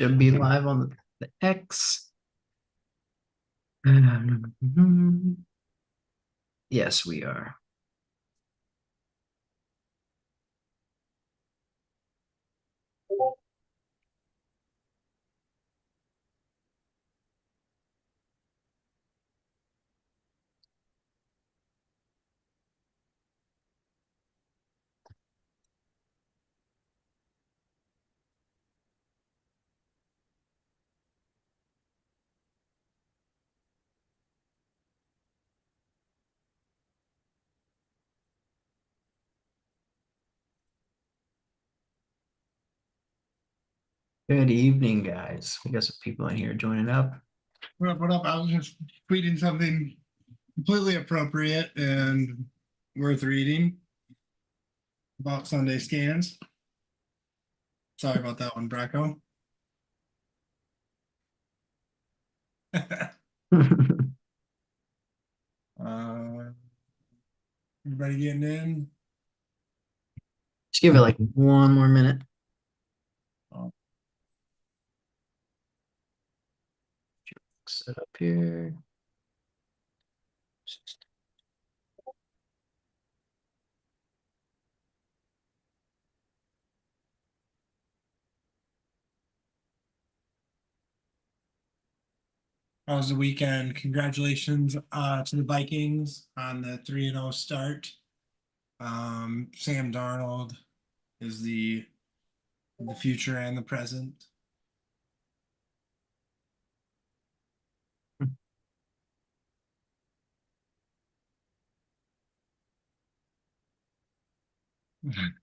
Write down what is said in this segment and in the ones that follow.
Should be live on the X. Yes, we are. Good evening, guys. We got some people in here joining up. What up? What up? I was just tweeting something completely appropriate and worth reading about Sunday scans. Sorry about that one, Bracco. uh, Everybody getting in? Just give it like one more minute. Oh, Set up here. how was the weekend? Congratulations to the Vikings on the 3-0 start. Sam Darnold is the future and the present.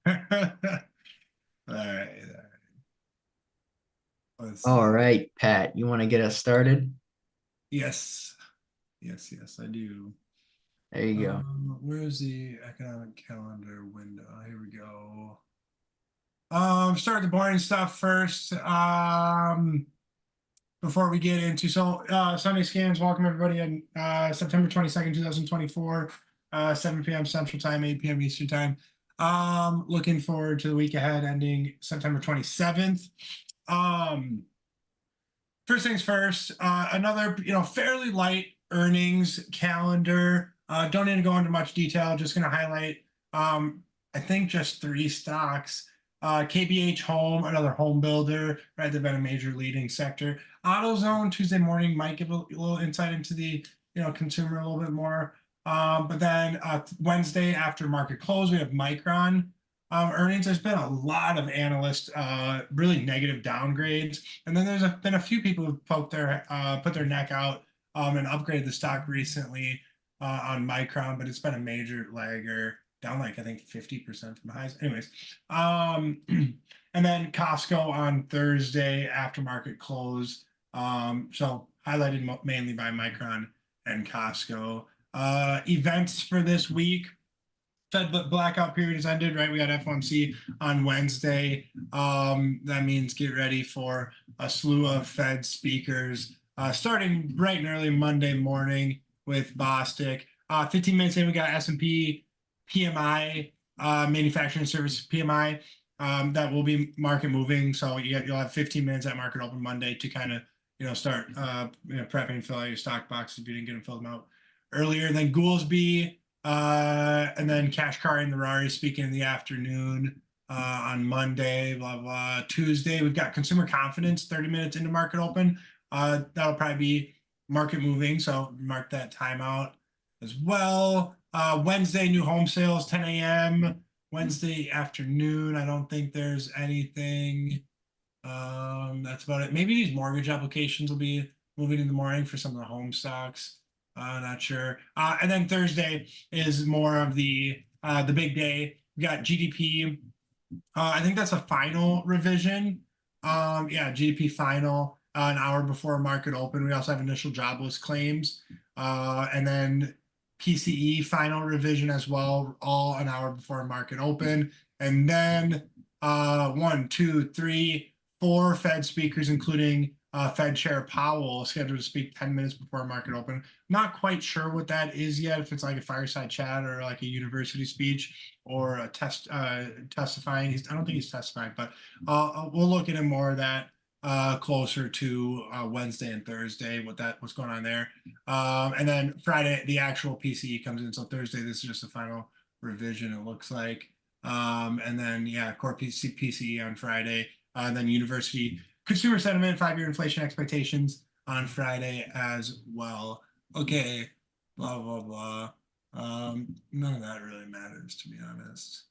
All right. Let's All see. right, Pat, you want to get us started? Yes. Yes, I do. There you go. Where's the economic calendar window? Here we go. Start the boring stuff first. Before we get into Sunday scans, welcome everybody on September 22nd, 2024, 7 p.m. Central Time, 8 p.m. Eastern Time. Looking forward to the week ahead ending September 27th. First things first, another fairly light earnings calendar. Don't need to go into much detail. Just going to highlight, I think, just three stocks. KBH Home, another home builder, right? They've been a major leading sector. AutoZone Tuesday morning might give a little insight into the consumer a little bit more. But then Wednesday after market close, we have Micron earnings. There's been a lot of analysts really negative downgrades, and then there's been a few people who put their neck out and upgraded the stock recently on Micron, but it's been a major lagger, down like I think 50% from the highs. Anyways, and then Costco on Thursday after market close. So highlighted mainly by Micron and Costco. Events for this week. Fed blackout period has ended, right? We got FOMC on Wednesday. That means get ready for a slew of Fed speakers starting bright and early Monday morning with Bostic. 15 minutes in, we got S&P PMI, manufacturing services PMI. That will be market moving. So you'll have 15 minutes at market open Monday to kind of start prepping and fill out your stock boxes if you didn't get them filled out earlier. Then Goolsby. And then Kashkari and the Rari speaking in the afternoon on Monday, blah, blah. Tuesday, we've got consumer confidence 30 minutes into market open. That'll probably be market moving, so mark that timeout as well. Wednesday, new home sales, 10 a.m. Wednesday afternoon, I don't think there's anything. That's about it. Maybe these mortgage applications will be moving in the morning for some of the home stocks. Not sure. And then Thursday is more of the big day. We got GDP. I think that's a final revision. Yeah, GDP final an hour before market open. We also have initial jobless claims, and then PCE final revision as well, all an hour before market open. And then one, two, three, four Fed speakers, including Fed Chair Powell, scheduled to speak 10 minutes before market open. Not quite sure what that is yet, if it's like a fireside chat or like a university speech or a testifying. I don't think he's testifying, but we'll look into more of that closer to Wednesday and Thursday, what's going on there. And then Friday, the actual PCE comes in. So Thursday, this is just the final revision, it looks like. And then, yeah, core PCE on Friday. And then university consumer sentiment, 5-year inflation expectations on Friday as well. Okay, blah, blah, blah. None of that really matters, to be honest.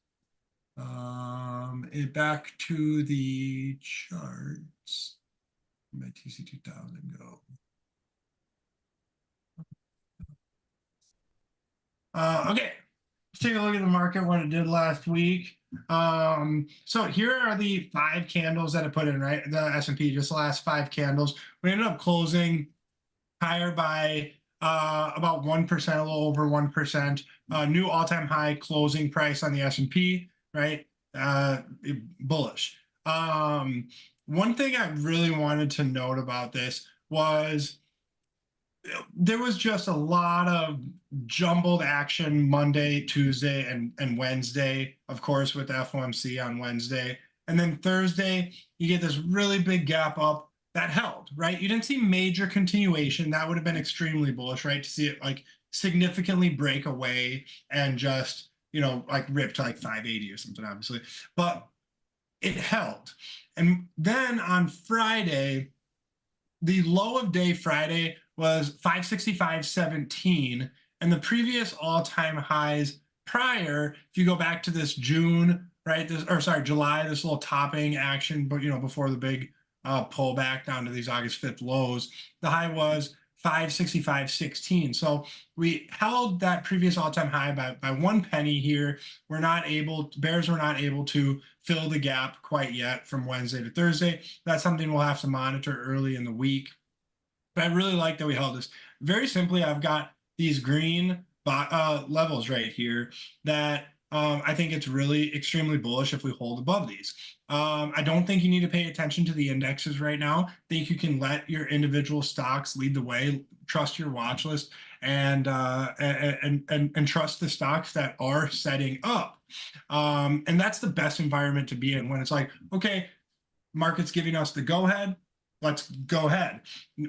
Back to the charts. My TC 2000 go. Okay, let's take a look at the market, what it did last week. So here are the 5 candles that I put in, right? The S&P, just the last 5 candles. We ended up closing higher by about 1%, a little over 1%. New all-time high closing price on the S&P, right? Bullish. One thing I really wanted to note about this was there was just a lot of jumbled action Monday, Tuesday, and Wednesday, of course, with FOMC on Wednesday. And then Thursday, you get this really big gap up that held, right? You didn't see major continuation. That would have been extremely bullish, right? To see it like significantly break away and just, like rip to like 580 or something, obviously. But it held. And then on Friday, the low of day Friday was 565.17, and the previous all-time highs prior, if you go back to this June, right, July, this little topping action, but before the big pullback down to these August 5th lows, the high was 565.16. So we held that previous all-time high by 1 penny here. Bears were not able to fill the gap quite yet from Wednesday to Thursday. That's something we'll have to monitor early in the week. But I really like that we held this. Very simply, I've got these green levels right here that I think it's really extremely bullish if we hold above these. I don't think you need to pay attention to the indexes right now. I think you can let your individual stocks lead the way, trust your watch list, and trust the stocks that are setting up. And that's the best environment to be in when it's like, okay, market's giving us the go ahead, let's go ahead.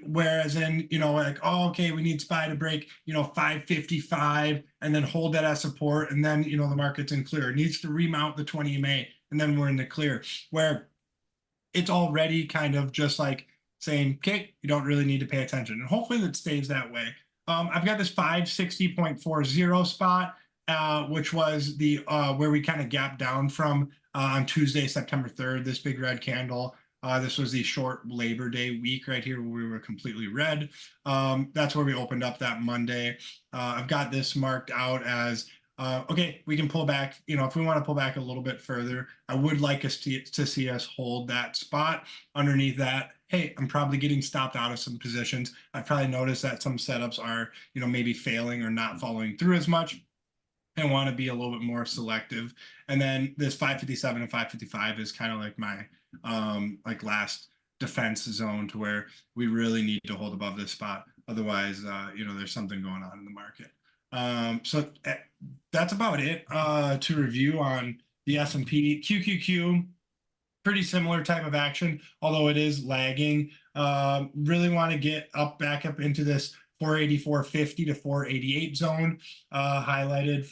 Whereas in, like, oh, okay, we need SPY to break, 555 and then hold that as support. And then, the market's in clear. It needs to remount the 20 EMA and then we're in the clear, where it's already kind of just like saying, okay, you don't really need to pay attention. And hopefully that stays that way. I've got this 560.40 spot, which was the where we kind of gapped down from on Tuesday, September 3rd, this big red candle. This was the short Labor Day week right here where we were completely red. That's where we opened up that Monday. I've got this marked out as, okay, we can pull back. If we want to pull back a little bit further, I would like us to see us hold that spot underneath that. Hey, I'm probably getting stopped out of some positions. I've probably noticed that some setups are, maybe failing or not following through as much. I want to be a little bit more selective. And then this 557 and 555 is kind of like my like last defense zone to where we really need to hold above this spot. Otherwise, there's something going on in the market. So that's about it to review on the S&P. QQQ, pretty similar type of action, although it is lagging. Really want to get back up into this 484.50 to 488 zone, highlighted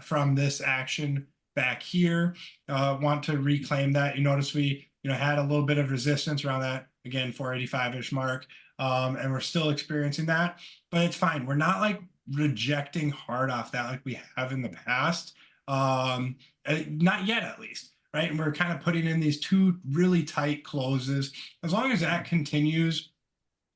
from this action back here. Want to reclaim that. You notice we had a little bit of resistance around that, again, 485-ish mark, and we're still experiencing that, but it's fine. We're not like rejecting hard off that like we have in the past, not yet at least. Right, and we're kind of putting in these 2 really tight closes. As long as that continues,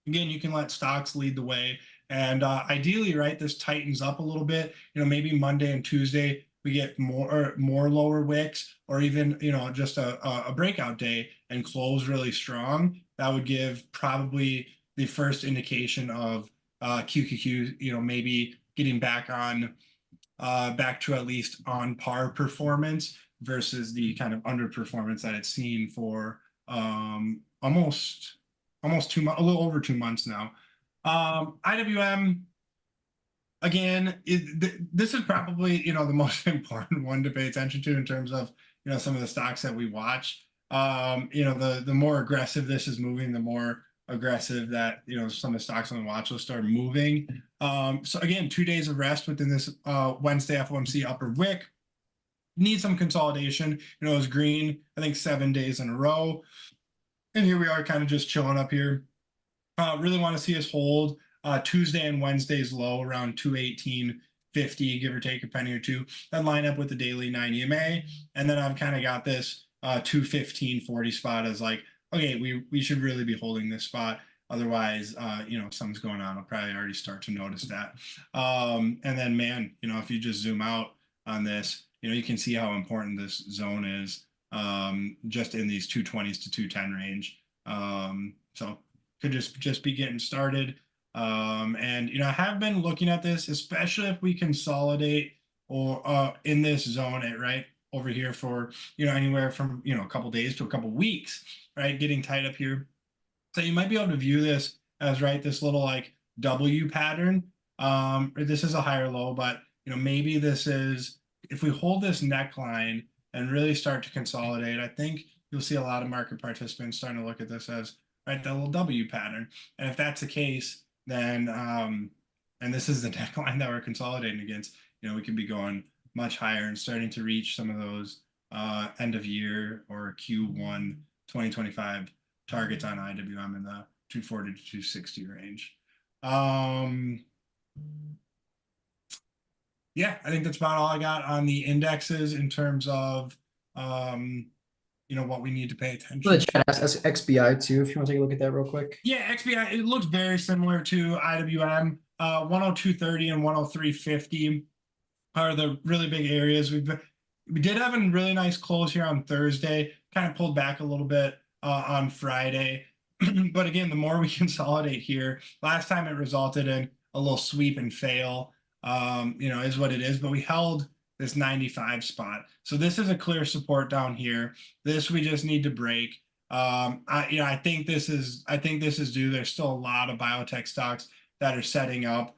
again, you can let stocks lead the way. And ideally, right, this tightens up a little bit. Maybe Monday and Tuesday we get more lower wicks, or even just a breakout day and close really strong. That would give probably the first indication of QQQ. Maybe getting back to at least on par performance versus the kind of underperformance that it's seen for almost 2 months, a little over 2 months now. IWM, again, this is probably the most important one to pay attention to in terms of some of the stocks that we watch. The more aggressive this is moving, the more aggressive that some of the stocks on the watch list are moving. So again, 2 days of rest within this Wednesday FOMC upper wick. Need some consolidation. It was green, I think 7 days in a row. And here we are kind of just chilling up here. Really want to see us hold Tuesday and Wednesday's low around 218.50, give or take a penny or two. Then line up with the daily 9 EMA. And then I've kind of got this 215.40 spot as like, okay, we should really be holding this spot. Otherwise, something's going on. I'll probably already start to notice that. And then, man, if you just zoom out on this, you can see how important this zone is just in these 220s to 210 range. So could just be getting started. And I have been looking at this, especially if we consolidate or in this zone, right over here for anywhere from a couple days to a couple weeks, right, getting tight up here. So you might be able to view this as this little like W pattern. This is a higher low, but maybe this is if we hold this neckline and really start to consolidate, I think you'll see a lot of market participants starting to look at this as that little W pattern. And if that's the case, then and this is the neckline that we're consolidating against, we could be going much higher and starting to reach some of those end of year or Q1 2025 targets on IWM in the 240 to 260 range. Yeah, I think that's about all I got on the indexes in terms of what we need to pay The attention to. chat asks XBI too, if you want to take a look at that real quick. Yeah, XBI, it looks very similar to IWM. 102.30 and 103.50 are the really big areas. We did have a really nice close here on Thursday, kind of pulled back a little bit on Friday. But again, the more we consolidate here, last time it resulted in a little sweep and fail, is what it is. But we held this 95 spot. So this is a clear support down here. This we just need to break. I think this is due. There's still a lot of biotech stocks that are setting up.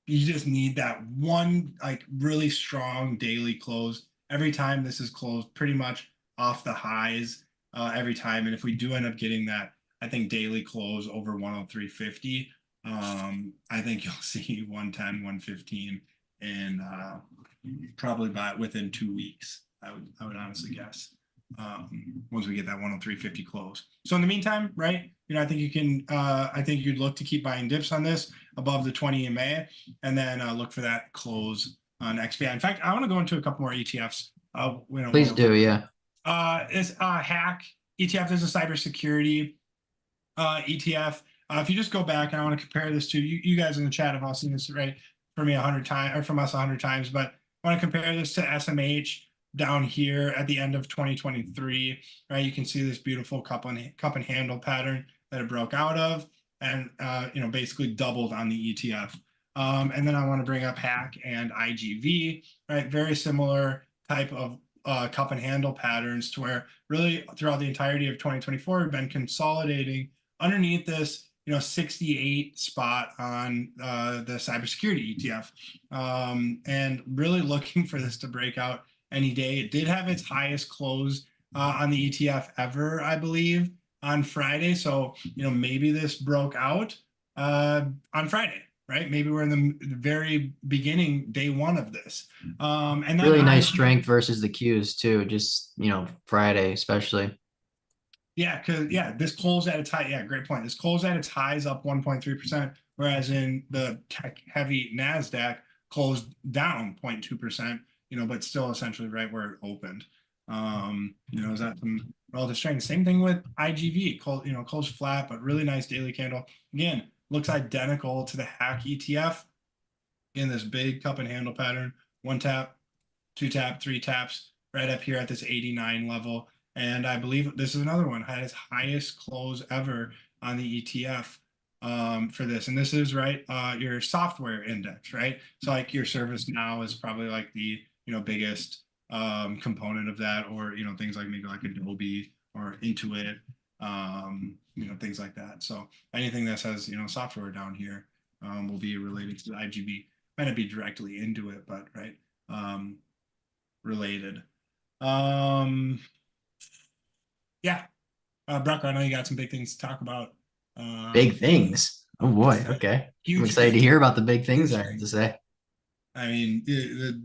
You just need that one like really strong daily close every time this is closed pretty much off the highs every time. And if we do end up getting that, I think daily close over 103.50, I think you'll see 110, 115 and probably by within 2 weeks. I would honestly guess once we get that 103.50 close. So in the meantime, right, I think you can, I think you'd look to keep buying dips on this above the 20 EMA and then look for that close on XPI. In fact, I want to go into a couple more ETFs. Please do, yeah. It's Hack ETF. There's a cybersecurity ETF. If you just go back, and I want to compare this to you guys in the chat have all seen this, right, for me 100 times or from us 100 times, but I want to compare this to SMH down here at the end of 2023, right? You can see this beautiful cup and handle pattern that it broke out of and, basically doubled on the ETF. And then I want to bring up Hack and IGV, right? Very similar type of cup and handle patterns to where really throughout the entirety of 2024, we've been consolidating underneath this 68 spot on the cybersecurity ETF and really looking for this to break out any day. It did have its highest close on the ETF ever, I believe, on Friday. So, maybe this broke out on Friday, right? Maybe we're in the very beginning, day one of this. And then really nice strength versus the Qs too, just, Friday especially. Yeah, because this closed at its high. Yeah, great point. This closed at its highs up 1.3%, whereas in the tech-heavy Nasdaq closed down 0.2%. But still essentially right where it opened. Is that some relative strength? Same thing with IGV. Closed flat, but really nice daily candle. Again, looks identical to the Hack ETF. In this big cup and handle pattern, 1 tap, 2 tap, 3 taps, right up here at this 89 level. And I believe this is another one, had its highest close ever on the ETF for this. And this is your software index, right? So like your ServiceNow is probably like the biggest component of that, or things like maybe like Adobe or Intuit, things like that. So anything that says software down here will be related to the IGB. Might not be directly into it, but related. Yeah, Brucker, I know you got some big things to talk about. Big things. Oh boy. That's right. Okay. I'm Huge excited to things, hear about the big things I have industry. to say. I mean,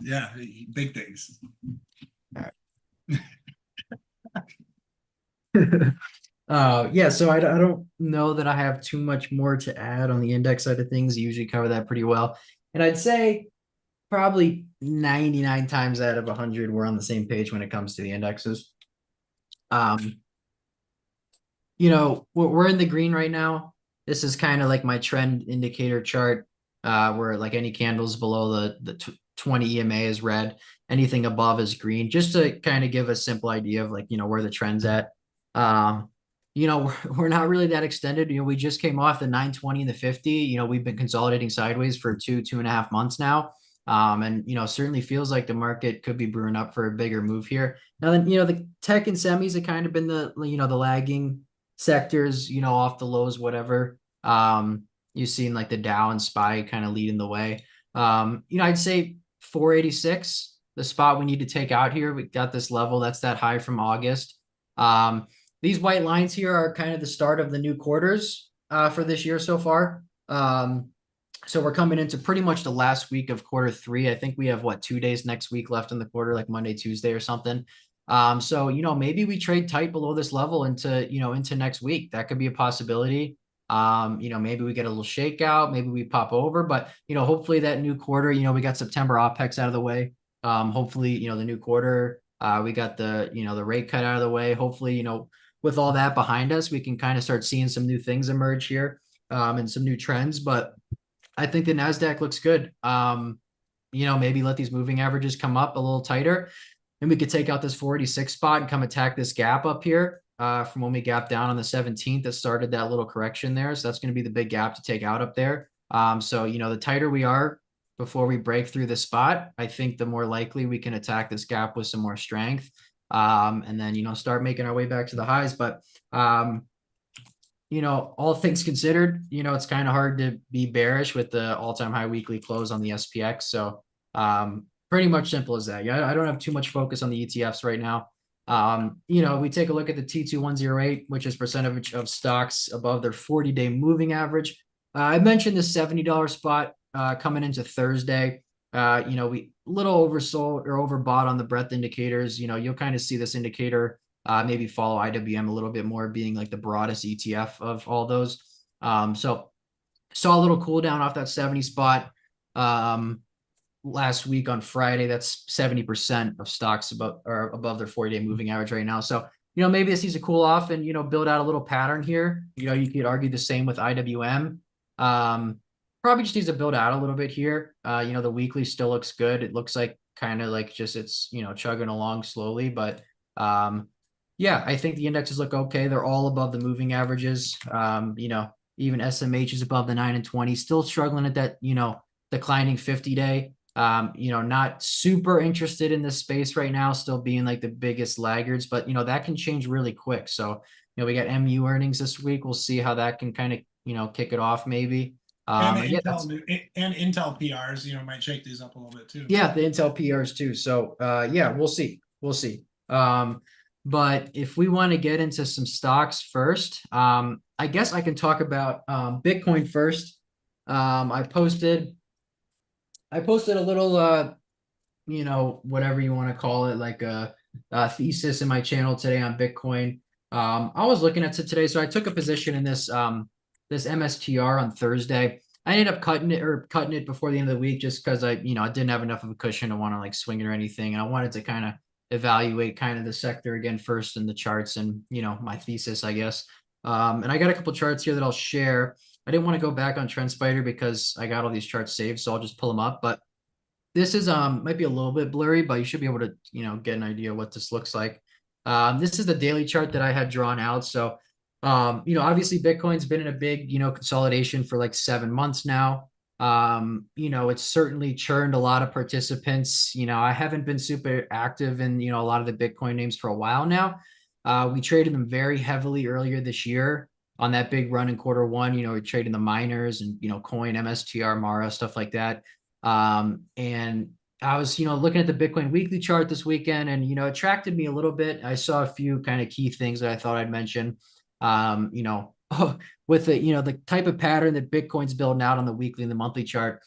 yeah, big things. All right. Yeah, so I don't know that I have too much more to add on the index side of things. You usually cover that pretty well. And I'd say probably 99 times out of 100, we're on the same page when it comes to the indexes. Um, we're in the green right now. This is kind of like my trend indicator chart, where like any candles below the 20 EMA is red, anything above is green, just to kind of give a simple idea of like, where the trend's at. Um, we're not really that extended. We just came off the 920 and the 50. We've been consolidating sideways for 2.5 months now. And certainly feels like the market could be brewing up for a bigger move here. Now then, the tech and semis have kind of been the lagging sectors, off the lows, whatever. You've seen like the Dow and SPY kind of leading the way. I'd say 486, the spot we need to take out here. We got this level, that's that high from August. These white lines here are kind of the start of the new quarters for this year so far. So we're coming into pretty much the last week of quarter 3. I think we have 2 days next week left in the quarter, like Monday, Tuesday or something. So maybe we trade tight below this level into next week. That could be a possibility. Maybe we get a little shakeout, maybe we pop over, but hopefully that new quarter, we got September OPEX out of the way. Hopefully, the new quarter, we got the rate cut out of the way. Hopefully, with all that behind us, we can kind of start seeing some new things emerge here, and some new trends. But I think the NASDAQ looks good. Maybe let these moving averages come up a little tighter, and we could take out this 486 spot and come attack this gap up here, from when we gapped down on the 17th that started that little correction there. So that's going to be the big gap to take out up there. So the tighter we are before we break through the spot, I think the more likely we can attack this gap with some more strength. And then start making our way back to the highs. But all things considered, it's kind of hard to be bearish with the all-time high weekly close on the SPX. So pretty much simple as that. Yeah, I don't have too much focus on the ETFs right now. We take a look at the T2108, which is percentage of stocks above their 40-day moving average. I mentioned the $70 spot coming into Thursday. We little oversold or overbought on the breadth indicators. You'll kind of see this indicator maybe follow IWM a little bit more, being like the broadest ETF of all those. So saw a little cool down off that 70 spot last week on Friday. That's 70% of stocks above their 40-day moving average right now. So maybe this needs to cool off and build out a little pattern here. You could argue the same with IWM. Probably just needs to build out a little bit here. The weekly still looks good. It looks like kind of like just it's chugging along slowly, but yeah, I think the indexes look okay. They're all above the moving averages. Even SMH is above the 9 and 20, still struggling at that, declining 50-day. Not super interested in this space right now, still being like the biggest laggards, but that can change really quick. So, we got MU earnings this week. We'll see how that can kind of, kick it off maybe. And And yeah, that's Intel PRs, might shake these up a little bit too. yeah, the Intel PRs too. So yeah, we'll see. We'll see. But if we want to get into some stocks first, I guess I can talk about Bitcoin first. I posted a little whatever you want to call it, like a thesis in my channel today on Bitcoin. I was looking at it today, so I took a position in this MSTR on Thursday. I ended up cutting it before the end of the week just because I didn't have enough of a cushion to want to like swing it or anything, and I wanted to kind of evaluate kind of the sector again first in the charts and my thesis, I guess. And I got a couple charts here that I'll share. I didn't want to go back on TrendSpider because I got all these charts saved, so I'll just pull them up. But this is might be a little bit blurry, but you should be able to get an idea what this looks like. This is the daily chart that I had drawn out. So obviously Bitcoin's been in a big consolidation for like 7 months now. It's certainly churned a lot of participants. I haven't been super active in a lot of the Bitcoin names for a while now. We traded them very heavily earlier this year on that big run in quarter 1. We traded the miners and Coin, MSTR, Mara, stuff like that. And I was, looking at the Bitcoin weekly chart this weekend and, it attracted me a little bit. I saw a few kind of key things that I thought I'd mention. Um, you know, with the type of pattern that Bitcoin's building out on the weekly and the monthly chart.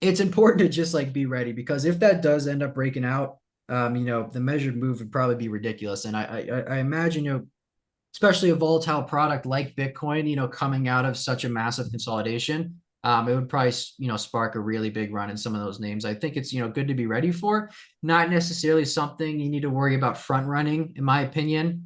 It's important to just like be ready, because if that does end up breaking out, the measured move would probably be ridiculous. And I imagine, especially a volatile product like Bitcoin, coming out of such a massive consolidation, it would probably, spark a really big run in some of those names. I think it's, good to be ready for, not necessarily something you need to worry about front running, in my opinion.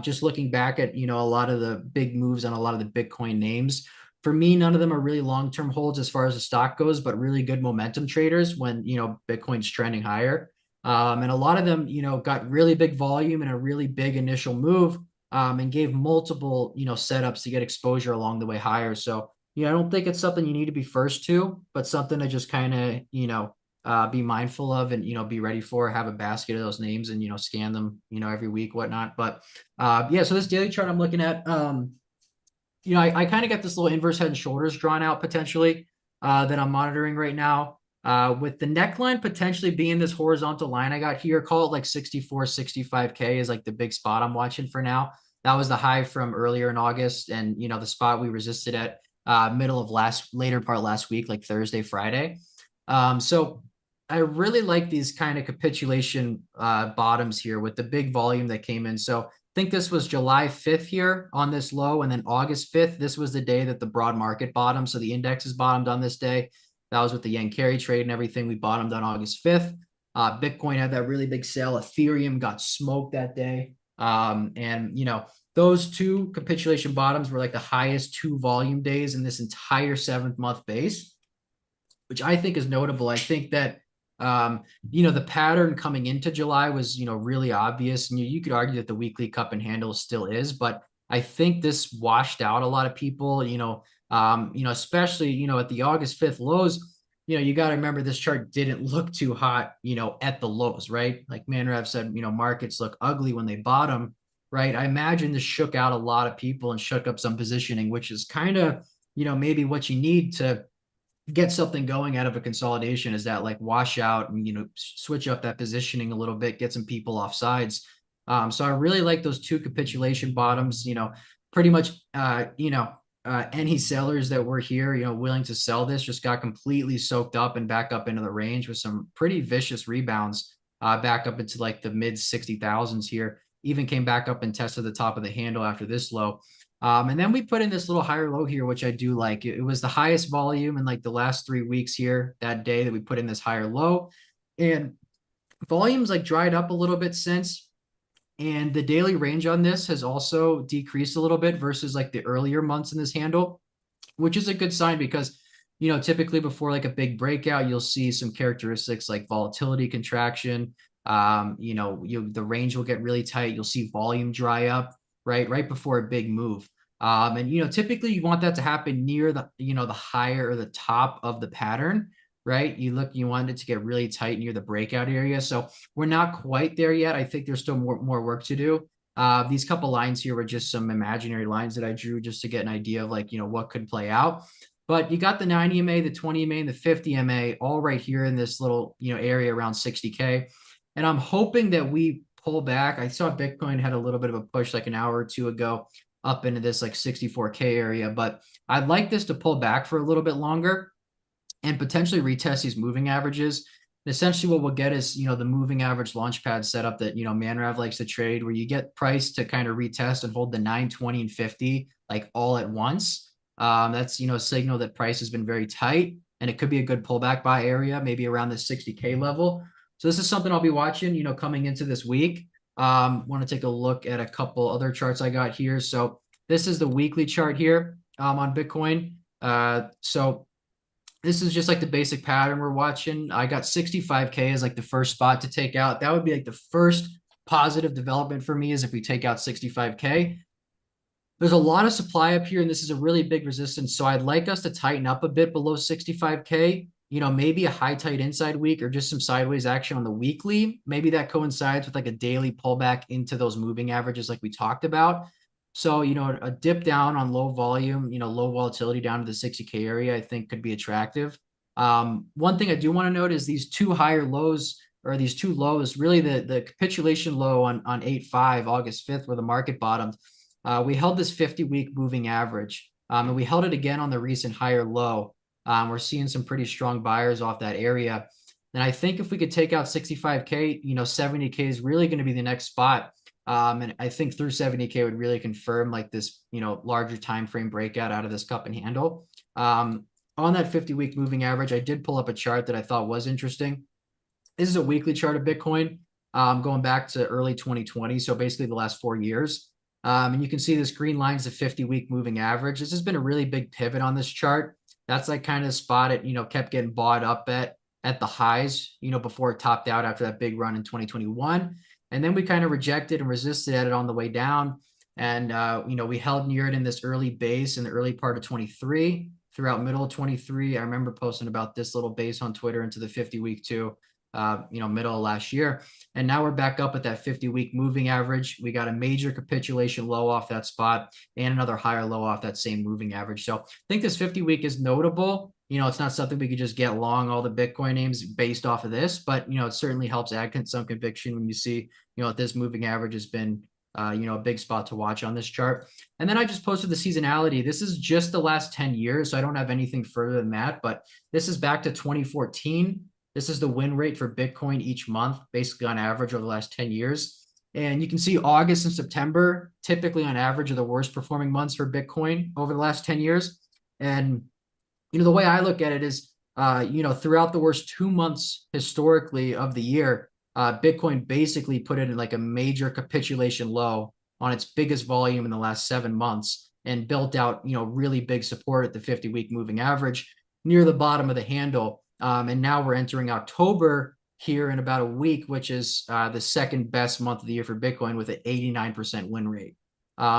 Just looking back at, a lot of the big moves on a lot of the Bitcoin names, for me, none of them are really long-term holds as far as the stock goes, but really good momentum traders when, Bitcoin's trending higher. And a lot of them, got really big volume and a really big initial move, and gave multiple, setups to get exposure along the way higher. So, I don't think it's something you need to be first to, but something to just kind of, be mindful of and, be ready for, have a basket of those names and, scan them, every week, whatnot. But yeah, so this daily chart I'm looking at, I kind of got this little inverse head and shoulders drawn out potentially, that I'm monitoring right now. With the neckline potentially being this horizontal line I got here, call it like 64, 65K is like the big spot I'm watching for now. That was the high from earlier in August, and the spot we resisted at middle of later part last week, like Thursday, Friday. So I really like these kind of capitulation bottoms here with the big volume that came in. So think this was July 5th here on this low, and then August 5th, this was the day that the broad market bottomed. So the indexes bottomed on this day. That was with the yen carry trade and everything. We bottomed on August 5th. Bitcoin had that really big sale. Ethereum got smoked that day. And those two capitulation bottoms were like the highest two volume days in this entire 7th month base, which I think is notable. I think that the pattern coming into July was, really obvious. And you could argue that the weekly cup and handle still is, but I think this washed out a lot of people, especially, at the August 5th lows. You got to remember this chart didn't look too hot, at the lows, right? Like Manrev said, markets look ugly when they bottom, right? I imagine this shook out a lot of people and shook up some positioning, which is kind of, maybe what you need to get something going out of a consolidation, is that like wash out and switch up that positioning a little bit, get some people off sides. So I really like those two capitulation bottoms. Pretty much any sellers that were here willing to sell this just got completely soaked up and back up into the range with some pretty vicious rebounds, back up into like the mid 60,000s here, even came back up and tested the top of the handle after this low. And then we put in this little higher low here, which I do like. It was the highest volume in like the last 3 weeks here, that day that we put in this higher low. And volumes like dried up a little bit since. And the daily range on this has also decreased a little bit versus like the earlier months in this handle, which is a good sign because, typically before like a big breakout, you'll see some characteristics like volatility contraction. The range will get really tight. You'll see volume dry up right before a big move. And typically you want that to happen near the higher or the top of the pattern, right? You want it to get really tight near the breakout area. So we're not quite there yet. I think there's still more work to do. These couple lines here were just some imaginary lines that I drew just to get an idea of like, what could play out. But you got the 90 MA, the 20 MA, and the 50 MA all right here in this little, area around 60K. And I'm hoping that we pull back. I saw Bitcoin had a little bit of a push like an hour or two ago up into this like 64K area, but I'd like this to pull back for a little bit longer and potentially retest these moving averages. And essentially what we'll get is, the moving average launchpad setup that, Manrav likes to trade, where you get price to kind of retest and hold the 9, 20, and 50 like all at once. That's, a signal that price has been very tight and it could be a good pullback buy area, maybe around the 60K level. So this is something I'll be watching, coming into this week. Want to take a look at a couple other charts I got here. So this is the weekly chart here, on Bitcoin. So this is just like the basic pattern we're watching. I got 65K as like the first spot to take out. That would be like the first positive development for me, is if we take out 65K. There's a lot of supply up here, and this is a really big resistance. So I'd like us to tighten up a bit below 65K. Maybe a high tight inside week or just some sideways action on the weekly. Maybe that coincides with like a daily pullback into those moving averages like we talked about. So, a dip down on low volume, low volatility down to the 60K area, I think could be attractive. One thing I do want to note is these two higher lows, or these two lows, really the capitulation low on 8/5, August 5th, where the market bottomed. We held this 50-week moving average, and we held it again on the recent higher low. We're seeing some pretty strong buyers off that area. And I think if we could take out 65K, 70K is really going to be the next spot. And I think through 70K would really confirm like this, larger time frame breakout out of this cup and handle. On that 50-week moving average, I did pull up a chart that I thought was interesting. This is a weekly chart of Bitcoin, going back to early 2020, so basically the last 4 years. And you can see this green line is a 50-week moving average. This has been a really big pivot on this chart. That's like kind of spot it, kept getting bought up at the highs, before it topped out after that big run in 2021. And then we kind of rejected and resisted at it on the way down. And, we held near it in this early base in the early part of 23, throughout middle of 23. I remember posting about this little base on Twitter into the 50-week too, middle of last year. And now we're back up at that 50-week moving average. We got a major capitulation low off that spot and another higher low off that same moving average. So I think this 50-week is notable. It's not something we could just get long all the Bitcoin names based off of this, but, it certainly helps add some conviction when you see, this moving average has been, a big spot to watch on this chart. And then I just posted the seasonality. This is just the last 10 years, so I don't have anything further than that, but this is back to 2014. This is the win rate for Bitcoin each month, basically on average over the last 10 years. And you can see August and September, typically on average, are the worst performing months for Bitcoin over the last 10 years. And, the way I look at it is, throughout the worst 2 months historically of the year, Bitcoin basically put it in like a major capitulation low on its biggest volume in the last 7 months and built out, really big support at the 50-week moving average near the bottom of the handle. And now we're entering October here in about a week, which is the second best month of the year for Bitcoin with an 89% win rate.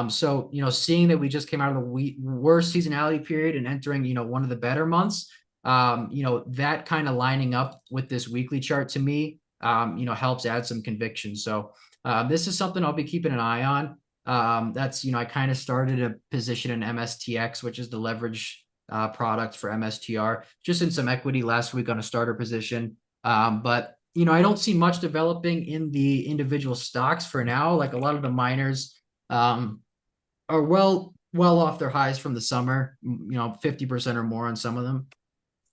So, seeing that we just came out of the worst seasonality period and entering, one of the better months, that kind of lining up with this weekly chart to me, helps add some conviction. So this is something I'll be keeping an eye on. That's, I kind of started a position in MSTX, which is the leverage product for MSTR, just in some equity last week on a starter position. But, I don't see much developing in the individual stocks for now. Like a lot of the miners are well off their highs from the summer, 50% or more on some of them.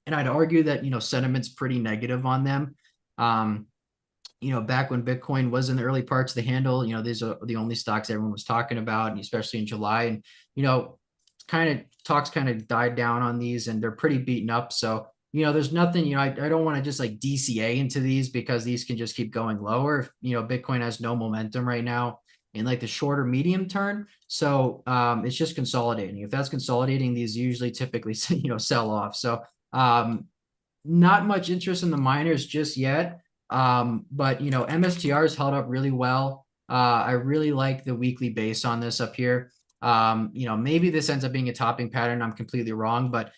And I'd argue that, sentiment's pretty negative on them. Back when Bitcoin was in the early parts of the handle, these are the only stocks everyone was talking about, and especially in July. And, talks kind of died down on these and they're pretty beaten up. So, there's nothing, I don't want to just like DCA into these because these can just keep going lower. Bitcoin has no momentum right now in like the shorter medium term. So it's just consolidating. If that's consolidating, these usually typically, sell off. So not much interest in the miners just yet. But MSTR has held up really well. I really like the weekly base on this up here. Maybe this ends up being a topping pattern. I'm completely wrong, but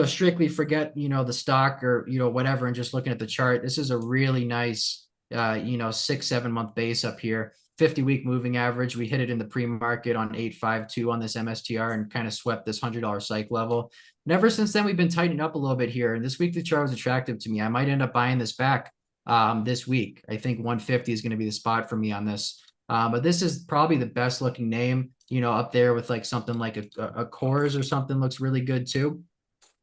strictly forget, the stock or, whatever, and just looking at the chart. This is a really nice, 6-7 month base up here. 50-week moving average. We hit it in the pre-market on 852 on this MSTR and kind of swept this $100 psych level. And ever since then, we've been tightening up a little bit here. And this week, the chart was attractive to me. I might end up buying this back this week. I think 150 is going to be the spot for me on this. But this is probably the best looking name, up there with like something like a Coors or something looks really good too.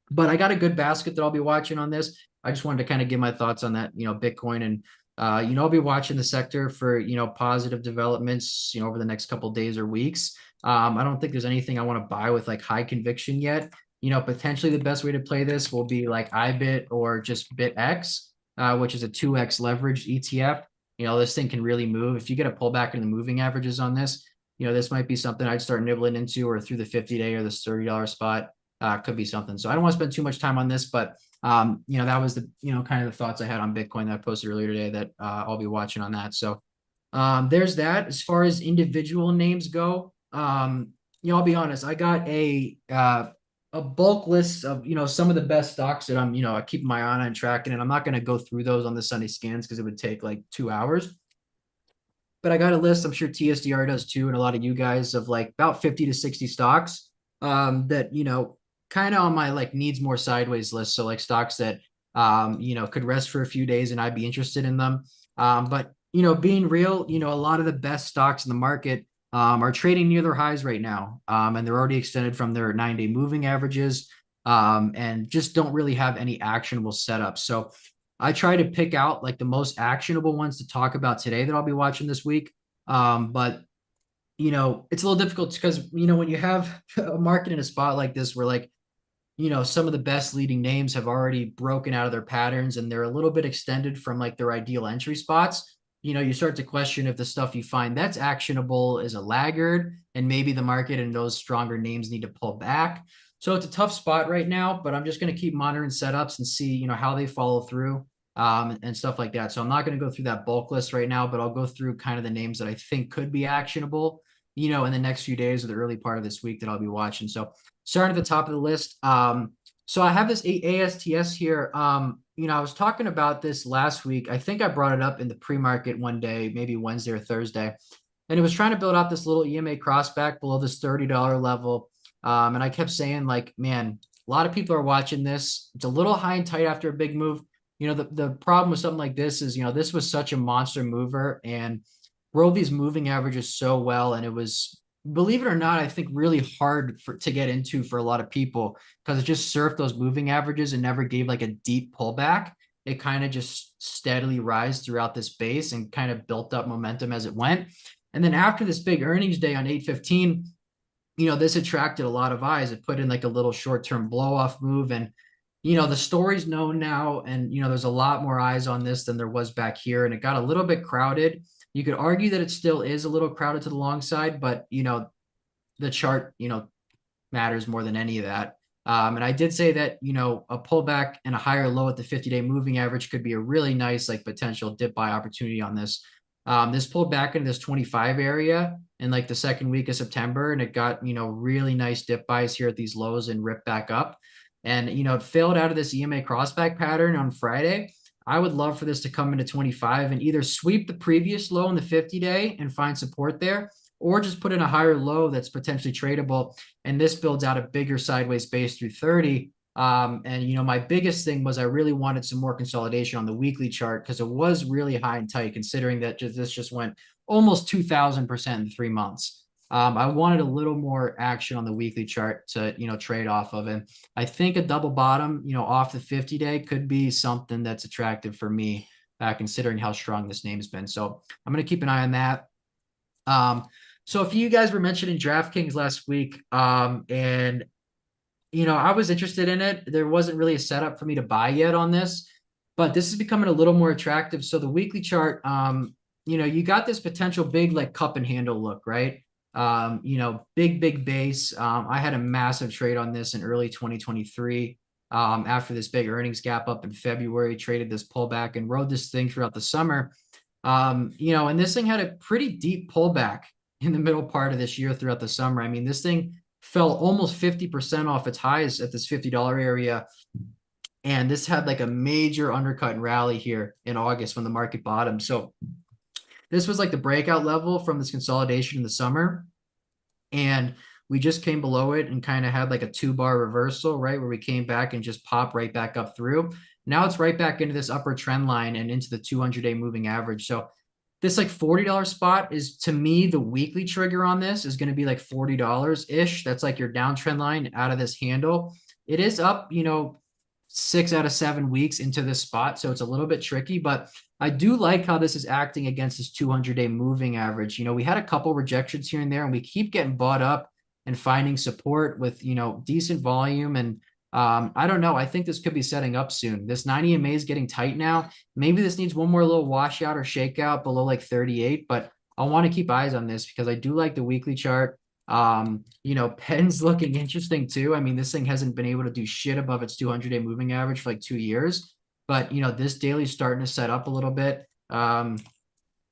But I got a good basket that I'll be watching on this. I just wanted to kind of give my thoughts on that, Bitcoin. And, I'll be watching the sector for, positive developments, over the next couple of days or weeks. I don't think there's anything I want to buy with like high conviction yet. Potentially the best way to play this will be like IBIT or just BitX, which is a 2x leveraged ETF. This thing can really move. If you get a pullback in the moving averages on this, this might be something I'd start nibbling into, or through the 50-day or the $30 spot. Could be something. So I don't want to spend too much time on this, but that was the, kind of the thoughts I had on Bitcoin that I posted earlier today that I'll be watching on that. So there's that. As far as individual names go, I'll be honest, I got a bulk list of, some of the best stocks that I'm, I keep my eye on and tracking, and I'm not going to go through those on the Sunday scans because it would take like 2 hours. But I got a list, I'm sure TSDR does too, and a lot of you guys, of like about 50 to 60 stocks that, kind of on my like needs more sideways list. So like stocks that could rest for a few days and I'd be interested in them. But being real, a lot of the best stocks in the market are trading near their highs right now. And they're already extended from their 9-day moving averages and just don't really have any actionable setups. So I try to pick out like the most actionable ones to talk about today that I'll be watching this week. But it's a little difficult because, when you have a market in a spot like this where like, some of the best leading names have already broken out of their patterns and they're a little bit extended from like their ideal entry spots. You start to question if the stuff you find that's actionable is a laggard and maybe the market and those stronger names need to pull back. So it's a tough spot right now, but I'm just going to keep monitoring setups and see, how they follow through and stuff like that. So I'm not going to go through that bulk list right now, but I'll go through kind of the names that I think could be actionable, in the next few days or the early part of this week that I'll be watching. So starting at the top of the list. So I have this ASTS here. I was talking about this last week. I think I brought it up in the pre-market one day, maybe Wednesday or Thursday. And it was trying to build out this little EMA crossback below this $30 level. And I kept saying, like, man, a lot of people are watching this. It's a little high and tight after a big move. The problem with something like this is, this was such a monster mover and rode these moving averages so well. And it was, believe it or not, I think really hard to get into for a lot of people because it just surfed those moving averages and never gave like a deep pullback. It kind of just steadily rise throughout this base and kind of built up momentum as it went. And then after this big earnings day on 8/15, this attracted a lot of eyes. It put in like a little short-term blow-off move. And, the story's known now. And, there's a lot more eyes on this than there was back here. And it got a little bit crowded. You could argue that it still is a little crowded to the long side, but, the chart, matters more than any of that. And I did say that, a pullback and a higher low at the 50-day moving average could be a really nice, like potential dip buy opportunity on this. This pulled back into this 25 area in like the second week of September, and it got, really nice dip buys here at these lows and ripped back up. And, it failed out of this EMA crossback pattern on Friday. I would love for this to come into 25 and either sweep the previous low in the 50-day and find support there, or just put in a higher low that's potentially tradable. And this builds out a bigger sideways base through 30. And my biggest thing was I really wanted some more consolidation on the weekly chart because it was really high and tight, considering that this just went almost 2,000% in 3 months. I wanted a little more action on the weekly chart to, trade off of. And I think a double bottom, off the 50-day could be something that's attractive for me, considering how strong this name has been. So I'm going to keep an eye on that. So a few guys were mentioning DraftKings last week, and I was interested in it. There wasn't really a setup for me to buy yet on this, but this is becoming a little more attractive. So the weekly chart, you got this potential big like cup and handle look, right? Big base. I had a massive trade on this in early 2023. After this big earnings gap up in February, traded this pullback and rode this thing throughout the summer. And this thing had a pretty deep pullback in the middle part of this year throughout the summer. I mean, this thing fell almost 50% off its highs at this $50 area. And this had like a major undercut and rally here in August when the market bottomed. So this was like the breakout level from this consolidation in the summer. And we just came below it and kind of had like a 2-bar reversal, right? Where we came back and just popped right back up through. Now it's right back into this upper trend line and into the 200-day moving average. So this like $40 spot is, to me, the weekly trigger on this is going to be like $40-ish. That's like your downtrend line out of this handle. It is up, 6 out of 7 weeks into this spot. So it's a little bit tricky, but I do like how this is acting against this 200-day moving average. We had a couple rejections here and there, and we keep getting bought up and finding support with, decent volume. And I don't know. I think this could be setting up soon. This 90 EMA is getting tight now. Maybe this needs one more little washout or shakeout below like 38, but I want to keep eyes on this because I do like the weekly chart. Penn's looking interesting too. I mean, this thing hasn't been able to do shit above its 200-day moving average for like 2 years, but this daily is starting to set up a little bit.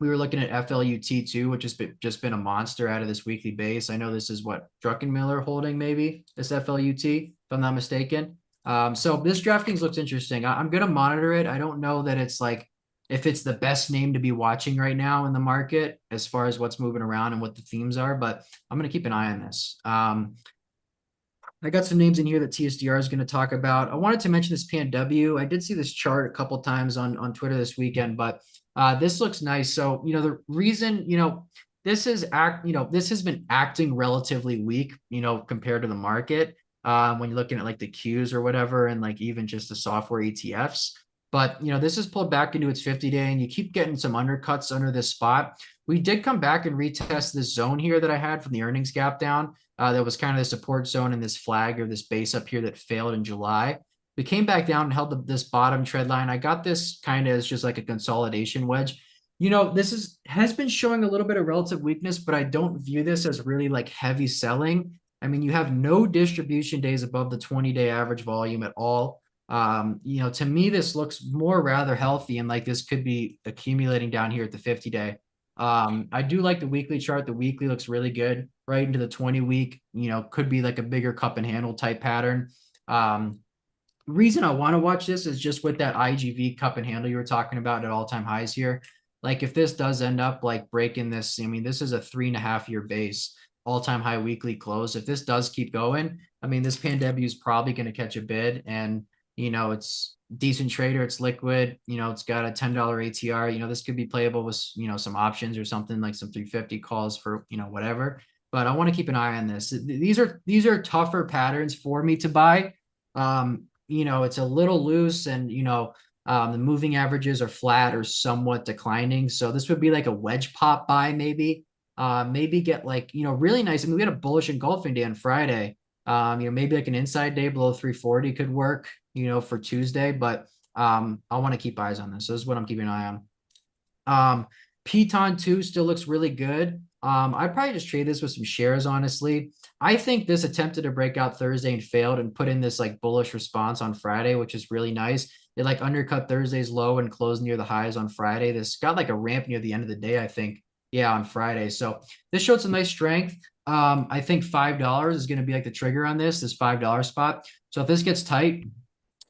We were looking at FLUT too, which has just been a monster out of this weekly base. I know this is what Druckenmiller holding, maybe this FLUT, if I'm not mistaken. So this DraftKings looks interesting. I'm going to monitor it. I don't know that it's like, if it's the best name to be watching right now in the market as far as what's moving around and what the themes are, but I'm going to keep an eye on this. I got some names in here that TSDR is going to talk about. I wanted to mention this PNW. I did see this chart a couple times on Twitter this weekend, but this looks nice. So, the reason, this has been acting relatively weak, compared to the market, when you're looking at like the Qs or whatever, and like even just the software ETFs. But, this is pulled back into its 50-day, and you keep getting some undercuts under this spot. We did come back and retest this zone here that I had from the earnings gap down. That was kind of the support zone and this flag or this base up here that failed in July. We came back down and held this bottom trend line. I got this kind of as just like a consolidation wedge. This has been showing a little bit of relative weakness, but I don't view this as really like heavy selling. I mean, you have no distribution days above the 20-day average volume at all. To me, this looks more rather healthy, and like this could be accumulating down here at the 50-day. I do like the weekly chart. The weekly looks really good right into the 20-week, could be like a bigger cup and handle type pattern. Reason I want to watch this is just with that IGV cup and handle you were talking about at all-time highs here. Like if this does end up like breaking this, I mean, this is a 3.5-year base, all-time high weekly close. If this does keep going, I mean, this PanW is probably going to catch a bid, and it's decent trader, it's liquid, it's got a $10 ATR. This could be playable with some options or something, like some 350 calls for whatever. But I want to keep an eye on this. These are tougher patterns for me to buy. It's a little loose, and the moving averages are flat or somewhat declining. So this would be like a wedge pop buy, maybe. Maybe get like, really nice. I mean, we had a bullish engulfing day on Friday. Maybe like an inside day below 340 could work, for Tuesday. But I want to keep eyes on this. So this is what I'm keeping an eye on. Piton 2 still looks really good. I'd probably just trade this with some shares, honestly. I think this attempted to break out Thursday and failed, and put in this like bullish response on Friday, which is really nice. It like undercut Thursday's low and closed near the highs on Friday. This got like a ramp near the end of the day, I think. Yeah, on Friday. So this showed some nice strength. I think $5 is going to be like the trigger on this $5 spot. So if this gets tight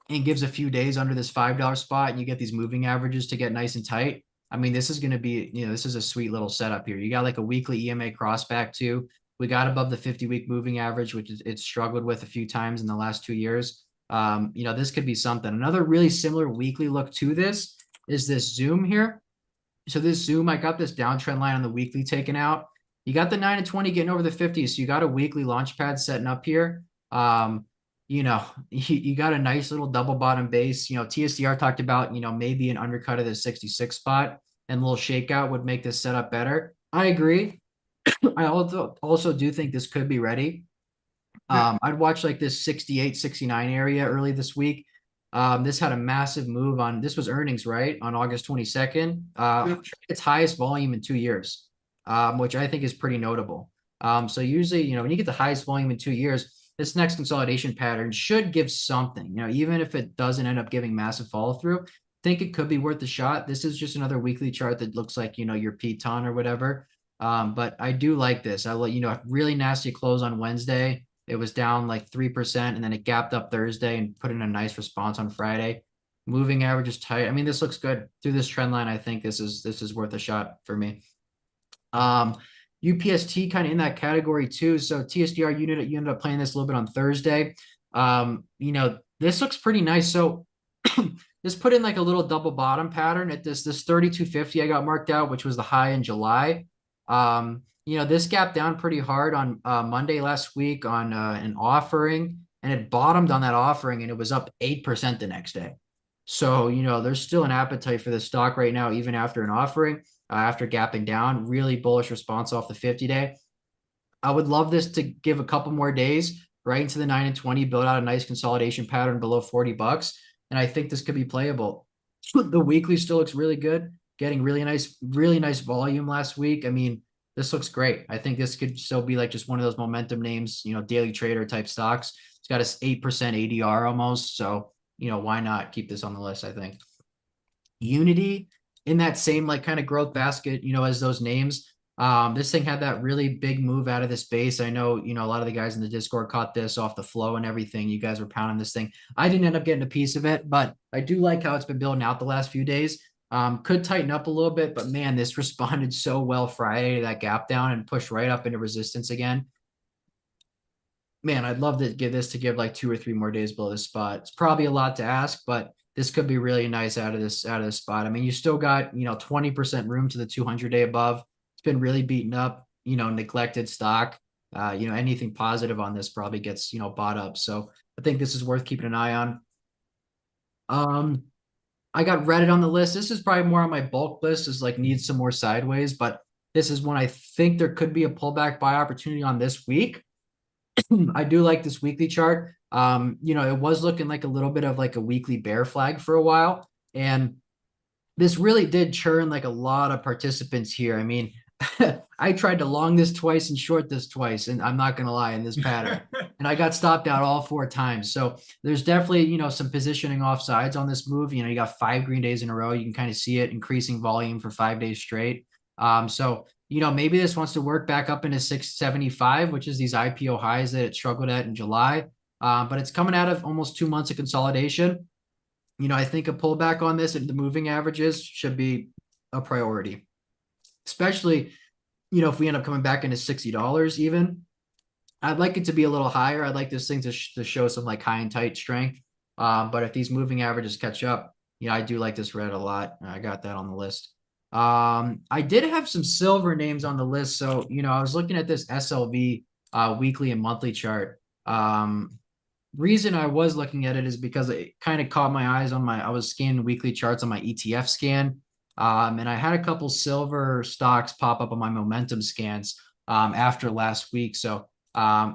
and gives a few days under this $5 spot, and you get these moving averages to get nice and tight, I mean, this is going to be, this is a sweet little setup here. You got like a weekly EMA crossback too. We got above the 50-week moving average, which it's struggled with a few times in the last 2 years. This could be something. Another really similar weekly look to this is this Zoom here. So this Zoom, I got this downtrend line on the weekly taken out. You got the 9 and 20 getting over the 50. So you got a weekly launch pad setting up here. You got a nice little double bottom base. TSDR talked about, maybe an undercut of the 66 spot, and a little shakeout would make this setup better. I agree. I also do think this could be ready. I'd watch like this 68, 69 area early this week. This had a massive move this was earnings, right? On August 22nd. Its highest volume in 2 years, which I think is pretty notable. So usually, when you get the highest volume in 2 years, this next consolidation pattern should give something, even if it doesn't end up giving massive follow through. Think it could be worth a shot. This is just another weekly chart that looks like, your Piton or whatever. But I do like this. I let a really nasty close on Wednesday. It was down like 3%, and then it gapped up Thursday and put in a nice response on Friday. Moving average is tight. I mean, this looks good through this trend line. I think this is worth a shot for me. UPST kind of in that category too. So TSDR unit, you ended up playing this a little bit on Thursday. This looks pretty nice. So this put in like a little double bottom pattern at this 3250 I got marked out, which was the high in July. This gap down pretty hard on Monday last week on an offering, and it bottomed on that offering, and it was up 8% the next day. So, there's still an appetite for this stock right now, even after an offering, after gapping down. Really bullish response off the 50-day. I would love this to give a couple more days right into the 9 and 20, build out a nice consolidation pattern below $40. And I think this could be playable. The weekly still looks really good, getting really nice volume last week. I mean, this looks great. I think this could still be like just one of those momentum names, daily trader type stocks. It's got a 8% ADR almost. So, why not keep this on the list, I think. Unity in that same like kind of growth basket, as those names. This thing had that really big move out of the space. I know, a lot of the guys in the Discord caught this off the flow and everything. You guys were pounding this thing. I didn't end up getting a piece of it, but I do like how it's been building out the last few days. Could tighten up a little bit, but man, this responded so well Friday to that gap down and pushed right up into resistance again. man, I'd love to give like 2 or 3 more days below this spot. It's probably a lot to ask, but this could be really nice out of this spot. I mean, you still got, 20% room to the 200-day above. It's been really beaten up, neglected stock. Anything positive on this probably gets, bought up. So I think this is worth keeping an eye on. Um, I got Reddit on the list. This is probably more on my bulk list, is like needs some more sideways, but this is one I think there could be a pullback buy opportunity on this week. I do like this weekly chart. It was looking like a little bit of like a weekly bear flag for a while. And this really did churn like a lot of participants here. I mean, I tried to long this twice and short this twice, and I'm not gonna lie, in this pattern. And I got stopped out all 4 times. So there's definitely, some positioning off sides on this move. You got 5 green days in a row. You can kind of see it increasing volume for 5 days straight. So maybe this wants to work back up into 675, which is these IPO highs that it struggled at in July. But it's coming out of almost 2 months of consolidation. I think a pullback on this and the moving averages should be a priority, especially, if we end up coming back into $60 even. I'd like it to be a little higher. I'd like this thing to show some like high and tight strength. But if these moving averages catch up, I do like this red a lot. I got that on the list. I did have some silver names on the list. So, I was looking at this SLV weekly and monthly chart. Reason I was looking at it is because it kind of caught my eyes I was scanning weekly charts on my ETF scan. And I had a couple silver stocks pop up on my momentum scans after last week. So,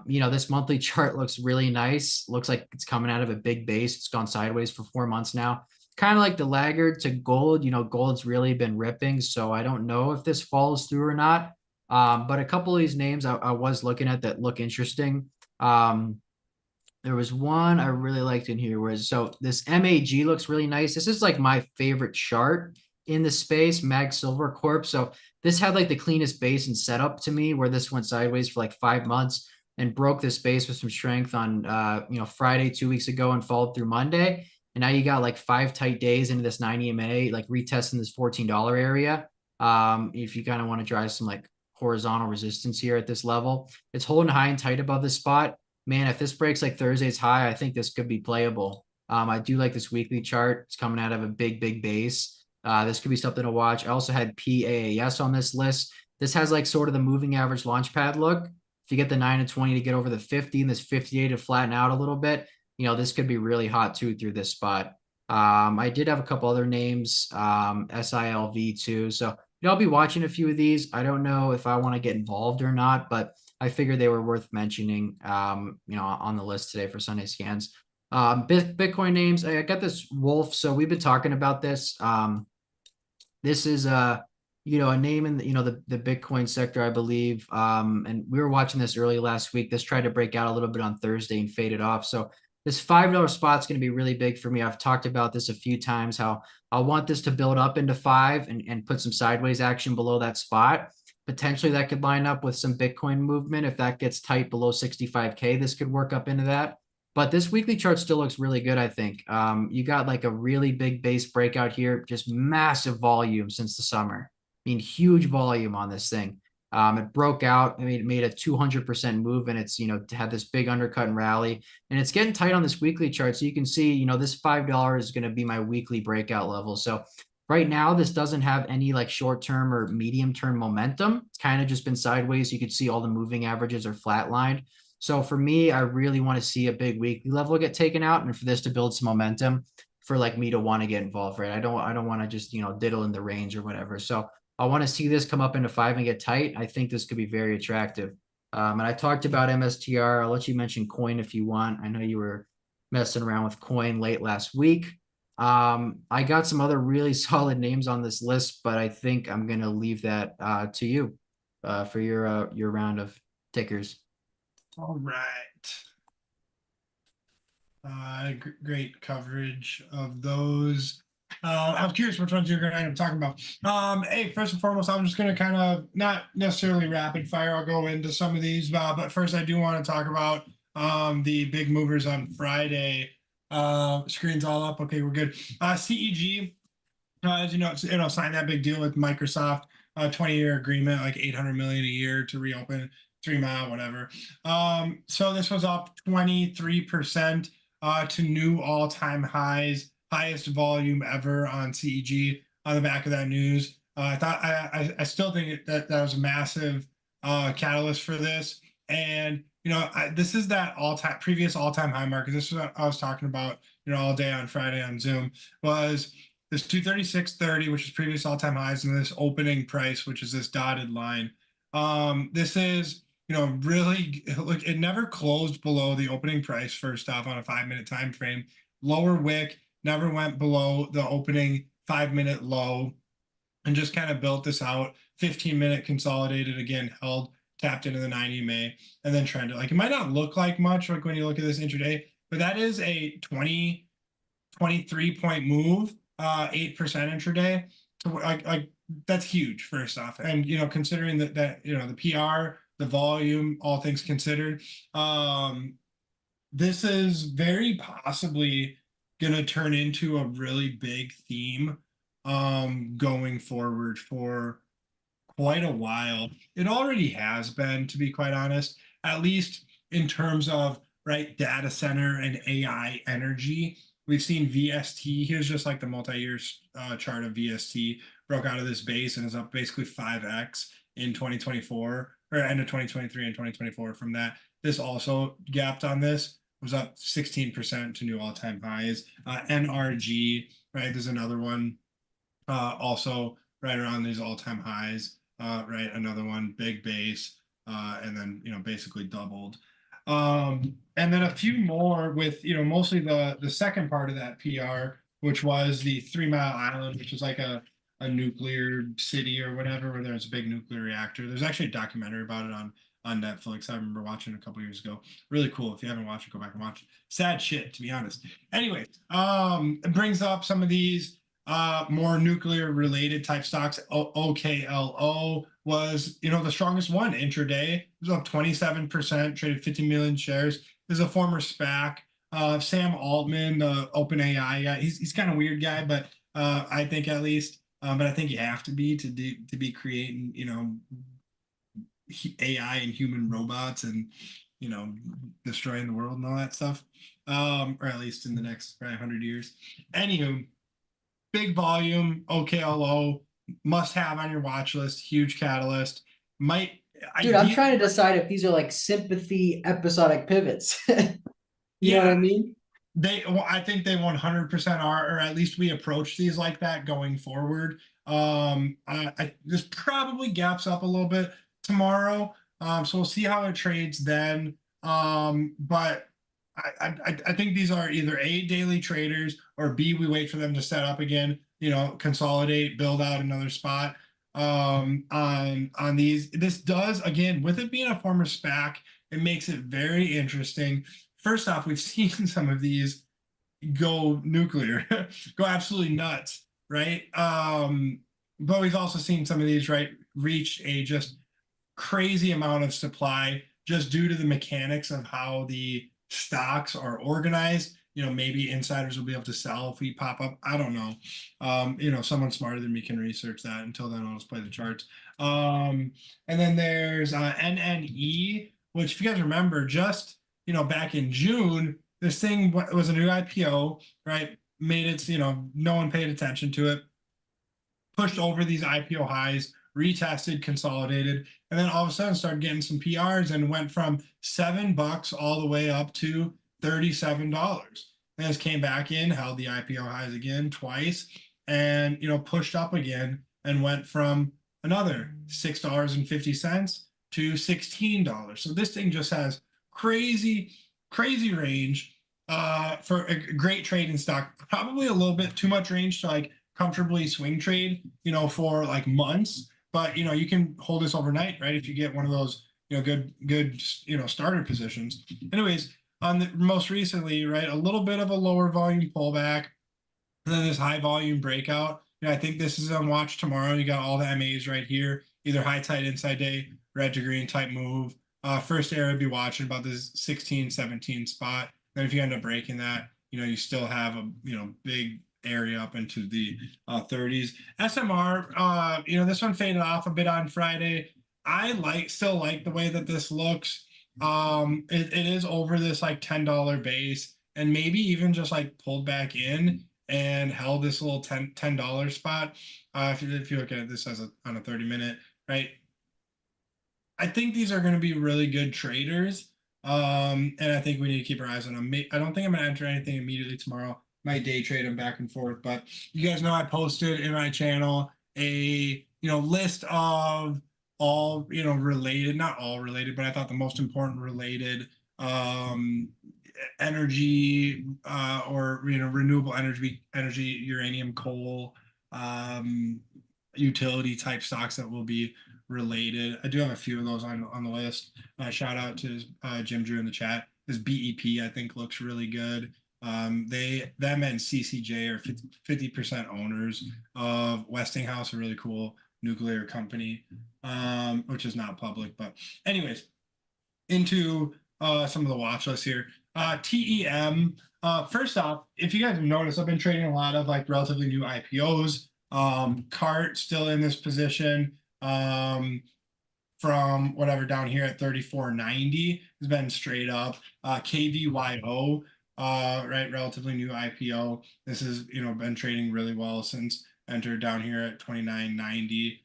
this monthly chart looks really nice. Looks like it's coming out of a big base. It's gone sideways for 4 months now. Kind of like the laggard to gold. Gold's really been ripping. So I don't know if this follows through or not. But a couple of these names I was looking at that look interesting. There was one I really liked in here where so this MAG looks really nice. This is like my favorite chart in the space, Mag Silver Corp. So this had like the cleanest base and setup to me, where this went sideways for like 5 months and broke this base with some strength on Friday 2 weeks ago and followed through Monday. And now you got like 5 tight days into this 9 EMA, like retesting this $14 area. If you kind of want to drive some like horizontal resistance here at this level, it's holding high and tight above this spot. Man, if this breaks like Thursday's high, I think this could be playable. I do like this weekly chart. It's coming out of a big, big base. This could be something to watch. I also had PAAS on this list. This has like sort of the moving average launch pad look. If you get the 9 and 20 to get over the 50 and this 58 to flatten out a little bit, this could be really hot too through this spot. I did have a couple other names, SILV too. So I'll be watching a few of these. I don't know if I want to get involved or not, but I figured they were worth mentioning, on the list today for Sunday scans. Bitcoin names. I got this Wolf. So we've been talking about this. This is a name in the Bitcoin sector, I believe. And we were watching this early last week. This tried to break out a little bit on Thursday and faded off. So this $5 spot's going to be really big for me. I've talked about this a few times, how I want this to build up into 5 and put some sideways action below that spot. Potentially that could line up with some Bitcoin movement. If that gets tight below 65K, this could work up into that. But this weekly chart still looks really good, I think. You got like a really big base breakout here, just massive volume since the summer. I mean, huge volume on this thing. It broke out. I mean, it made a 200% move, and it's had this big undercut and rally, and it's getting tight on this weekly chart. So you can see, this $5 is going to be my weekly breakout level. So right now, this doesn't have any like short-term or medium-term momentum. It's kind of just been sideways. You could see all the moving averages are flatlined. So for me, I really want to see a big weekly level get taken out, and for this to build some momentum for like me to want to get involved, right? I don't want to just diddle in the range or whatever. So I want to see this come up into 5 and get tight. I think this could be very attractive. And I talked about MSTR. I'll let you mention Coin if you want. I know you were messing around with Coin late last week. I got some other really solid names on this list, but I think I'm gonna leave that to you for your round of tickers. All right. Great coverage of those. I was curious which ones you're going to end up talking about. Hey, first and foremost, I'm just going to kind of not necessarily rapid fire. I'll go into some of these, but first I do want to talk about the big movers on Friday. Screen's all up. Okay, we're good. CEG, as you know, signed that big deal with Microsoft, 20-year agreement, like 800 million a year to reopen 3 mile, whatever. So this was up 23% to new all-time highs, highest volume ever on CEG on the back of that news. I still think that was a massive catalyst for this. And this is that all-time previous all-time high market. This is what I was talking about, all day on Friday on Zoom, was this 236.30, which is previous all-time highs, and this opening price, which is this dotted line. This is really, look, it never closed below the opening price, first off, on a 5-minute time frame. Lower wick, never went below the opening 5-minute low, and just kind of built this out. 15-minute consolidated, again, held, tapped into the 90 MA, and then trended. Like, it might not look like much, like when you look at this intraday, but that is a 23 point move, 8% intraday. So like that's huge, first off. And considering that the PR, the volume, all things considered, this is very possibly gonna turn into a really big theme going forward for quite a while. It already has been, to be quite honest, at least in terms of data center and AI energy. We've seen VST. Here's just like the multi-year chart of VST, broke out of this base and is up basically 5x in 2024, or end of 2023 and 2024. From that, this also gapped on this, was up 16% to new all-time highs. NRG, there's another one, also right around these all-time highs. Another one, big base, and then basically doubled. And then a few more with mostly the second part of that PR, which was the 3 Mile Island, which is like a nuclear city or whatever, where there's a big nuclear reactor. There's actually a documentary about it on Netflix. I remember watching it a couple years ago. Really cool. If you haven't watched it, go back and watch it. Sad shit, to be honest. Anyway, it brings up some of these more nuclear related type stocks. OKLO was the strongest one intraday. It was up 27%, traded 50 million shares. This is a former SPAC. Sam Altman, the OpenAI guy, he's kind of weird guy, but I think at least, but I think you have to be be creating AI and human robots and destroying the world and all that stuff, or at least in the next probably 100 years. Anywho, big volume, OKLO, must have on your watch list, huge catalyst. Dude, I'm trying to decide if these are like sympathy episodic pivots. You know what I mean? I think they 100% are, or at least we approach these like that going forward. This probably gaps up a little bit tomorrow, so we'll see how it trades then. But I think these are either A, daily traders, or B, we wait for them to set up again, consolidate, build out another spot on these. This does, again, with it being a former SPAC, it makes it very interesting. First off, we've seen some of these go nuclear, go absolutely nuts, right? But we've also seen some of these reach a just crazy amount of supply just due to the mechanics of how the stocks are organized. Maybe insiders will be able to sell if we pop up. I don't know. Someone smarter than me can research that. Until then, I'll just play the charts. And then there's NNE, which, if you guys remember, just back in June, this thing was a new IPO, made its, no one paid attention to it, pushed over these IPO highs, retested, consolidated, and then all of a sudden started getting some PRs and went from $7 all the way up to $37. And this came back in, held the IPO highs again twice, and pushed up again and went from another $6.50 to $16. So this thing just has crazy range for a great trading stock. Probably a little bit too much range to comfortably swing trade for months, but you can hold this overnight, if you get one of those good starter positions. Anyways, on the most recently, a little bit of a lower volume pullback, and then this high volume breakout. I think this is on watch tomorrow. You got all the MAs right here, either high tight inside day, red to green type move. First area I'd be watching about this 16-17 spot. Then if you end up breaking that, you still have a big area up into the 30s. SMR, this one faded off a bit on Friday. I still like the way that this looks. It is over this like $10 base, and maybe even just like pulled back in and held this little $10 spot. If you look at this as on a 30-minute, right? I think these are going to be really good traders. And I think we need to keep our eyes on them. I don't think I'm going to enter anything immediately tomorrow. Might day trade them back and forth, but you guys know I posted in my channel a list of all related, not all related, but I thought the most important related energy or renewable energy, uranium, coal, utility type stocks that will be related. I do have a few of those on the list. Shout out to Jim Drew in the chat. This BEP I think looks really good. Them and CCJ are 50% owners of Westinghouse, a really cool nuclear company, which is not public. But anyways, into some of the watch lists here. TEM. First off, if you guys have noticed, I've been trading a lot of like relatively new IPOs. CART still in this position. From whatever down here at 34.90 has been straight up. KVYO, right, relatively new IPO. This has been trading really well since entered down here at 29.90.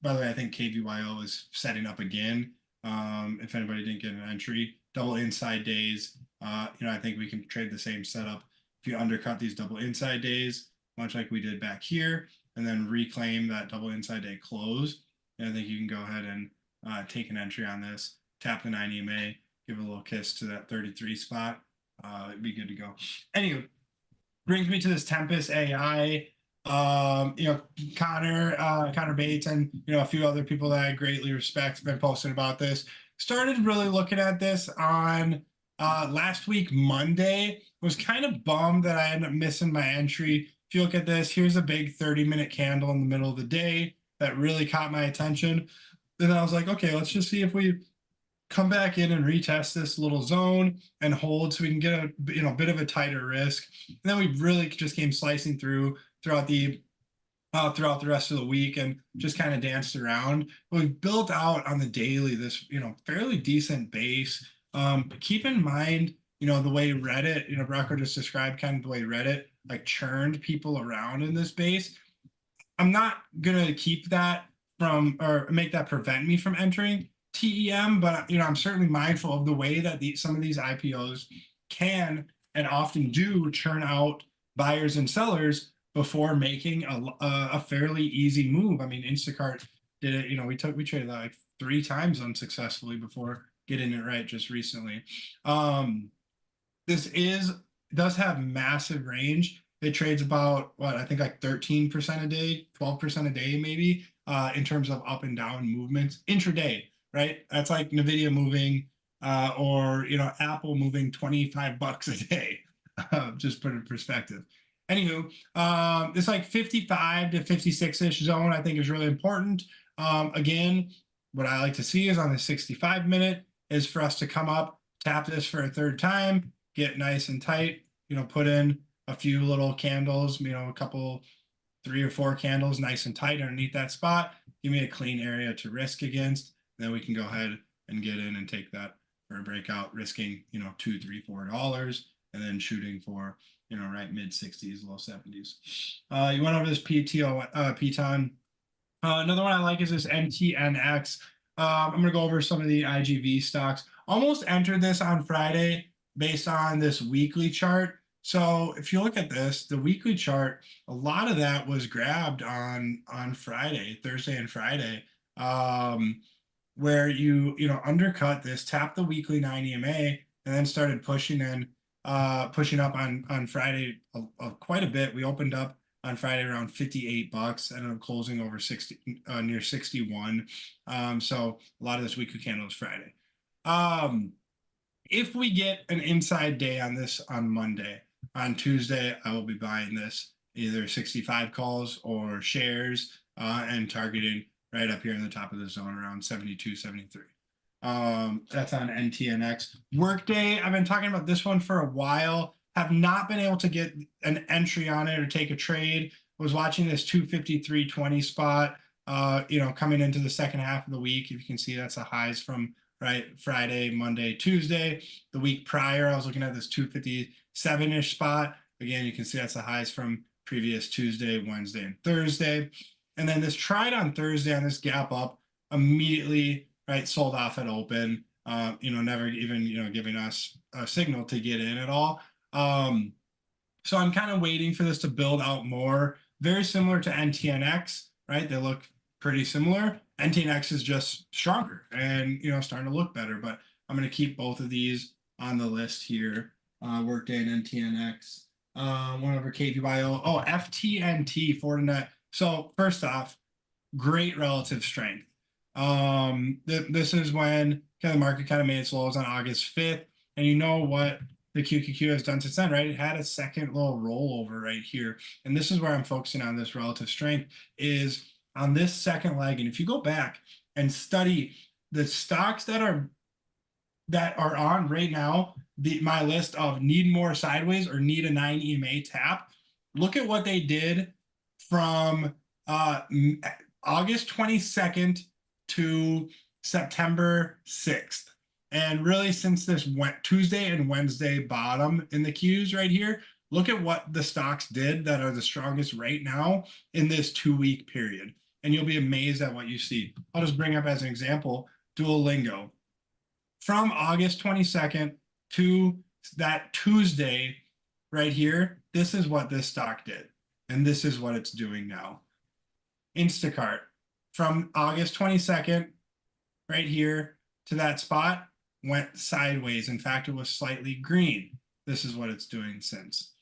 By the way, I think KVYO is setting up again. If anybody didn't get an entry, double inside days. I think we can trade the same setup if you undercut these double inside days, much like we did back here, and then reclaim that double inside day close. And I think you can go ahead and take an entry on this, tap the 9 EMA, give a little kiss to that 33 spot. It'd be good to go. Anyway, brings me to this Tempest AI. Connor Bates and a few other people that I greatly respect have been posting about this. Started really looking at this on last week, Monday. Was kind of bummed that I ended up missing my entry. If you look at this, here's a big 30-minute candle in the middle of the day that really caught my attention. Then I was like, okay, let's just see if we come back in and retest this little zone and hold so we can get a bit of a tighter risk. And then we really just came slicing throughout the rest of the week and just kind of danced around. But we've built out on the daily this fairly decent base. But keep in mind the way Reddit, Rocco just described kind of the way Reddit like churned people around in this base. I'm not gonna keep that from or make that prevent me from entering TEM, but I'm certainly mindful of the way that some of these IPOs can and often do churn out buyers and sellers before making a fairly easy move. I mean, Instacart did it. We traded that like 3 times unsuccessfully before getting it right just recently. This does have massive range. It trades about I think like 13% a day, 12% a day maybe, in terms of up and down movements intraday, right? That's like Nvidia moving or Apple moving $25 a day. Just put it in perspective. Anywho, this like 55 to 56-ish zone I think is really important. Again, what I like to see is on the 65-minute is for us to come up, tap this for a third time, get nice and tight, put in a few little candles, a couple, 3 or 4 candles nice and tight underneath that spot. Give me a clean area to risk against. Then we can go ahead and get in and take that for a breakout, risking, $2, $3, $4, and then shooting for, right mid 60s, low 70s. You went over this Piton. Another one I like is this NTNX. I'm going to go over some of the IGV stocks. Almost entered this on Friday based on this weekly chart. So if you look at this, the weekly chart, a lot of that was grabbed on Friday, Thursday and Friday, where you undercut this, tapped the weekly 9 EMA, and then started pushing up on Friday quite a bit. We opened up on Friday around $58, ended up closing over 60, near 61. So a lot of this weekly candle is Friday. If we get an inside day on this on Monday, on Tuesday, I will be buying this either 65 calls or shares and targeting right up here in the top of the zone around 72, 73. That's on NTNX. Workday, I've been talking about this one for a while. Have not been able to get an entry on it or take a trade. Was watching this 253.20 spot. coming into the second half of the week. If you can see, that's the highs from Friday, Monday, Tuesday. The week prior, I was looking at this 257-ish spot. Again, you can see that's the highs from previous Tuesday, Wednesday, and Thursday. And then this trade on Thursday on this gap up immediately, sold off at open. Never even, giving us a signal to get in at all. So I'm kind of waiting for this to build out more. Very similar to NTNX, right? They look pretty similar. NTNX is just stronger and, starting to look better. But I'm going to keep both of these on the list here. Workday and NTNX. One over KVYO. Oh, FTNT, Fortinet. So first off, great relative strength. This is when the market kind of made its lows on August 5th. And you know what the QQQ has done since then, right? It had a second little rollover right here. And this is where I'm focusing on this relative strength is on this second leg. And if you go back and study the stocks that are on right now, my list of need more sideways or need a 9 EMA tap, look at what they did from August 22nd to September 6th. And really, since this Tuesday and Wednesday bottom in the Qs right here, look at what the stocks did that are the strongest right now in this 2-week period. And you'll be amazed at what you see. I'll just bring up as an example, Duolingo. From August 22nd to that Tuesday right here, this is what this stock did. And this is what it's doing now. Instacart, from August 22nd right here to that spot, went sideways. In fact, it was slightly green. This is what it's doing since.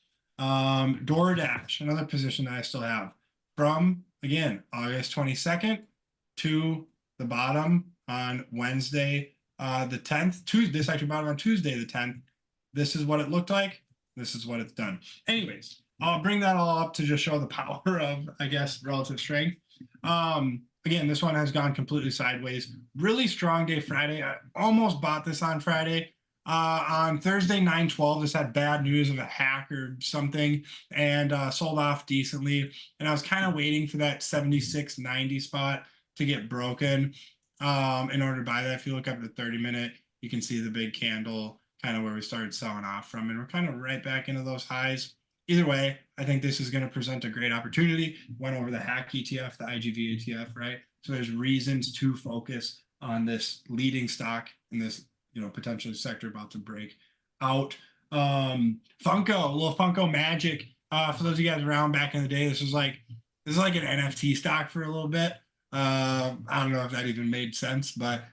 DoorDash, another position that I still have, from, again, August 22nd to the bottom on Wednesday, the 10th. This actually bottom on Tuesday, the 10th. This is what it looked like. This is what it's done. Anyways, I'll bring that all up to just show the power of, I guess, relative strength. Again, this one has gone completely sideways. Really strong day Friday. I almost bought this on Friday. On Thursday, 9/12, this had bad news of a hack or something and sold off decently. And I was kind of waiting for that 76.90 spot to get broken in order to buy that. If you look up the 30-minute, you can see the big candle kind of where we started selling off from. And we're kind of right back into those highs. Either way, I think this is going to present a great opportunity. Went over the hack ETF, the IGV ETF, right? So there's reasons to focus on this leading stock in this, potentially sector about to break out. Funko, a little Funko magic. For those of you guys around back in the day, this is like an NFT stock for a little bit. I don't know if that even made sense, but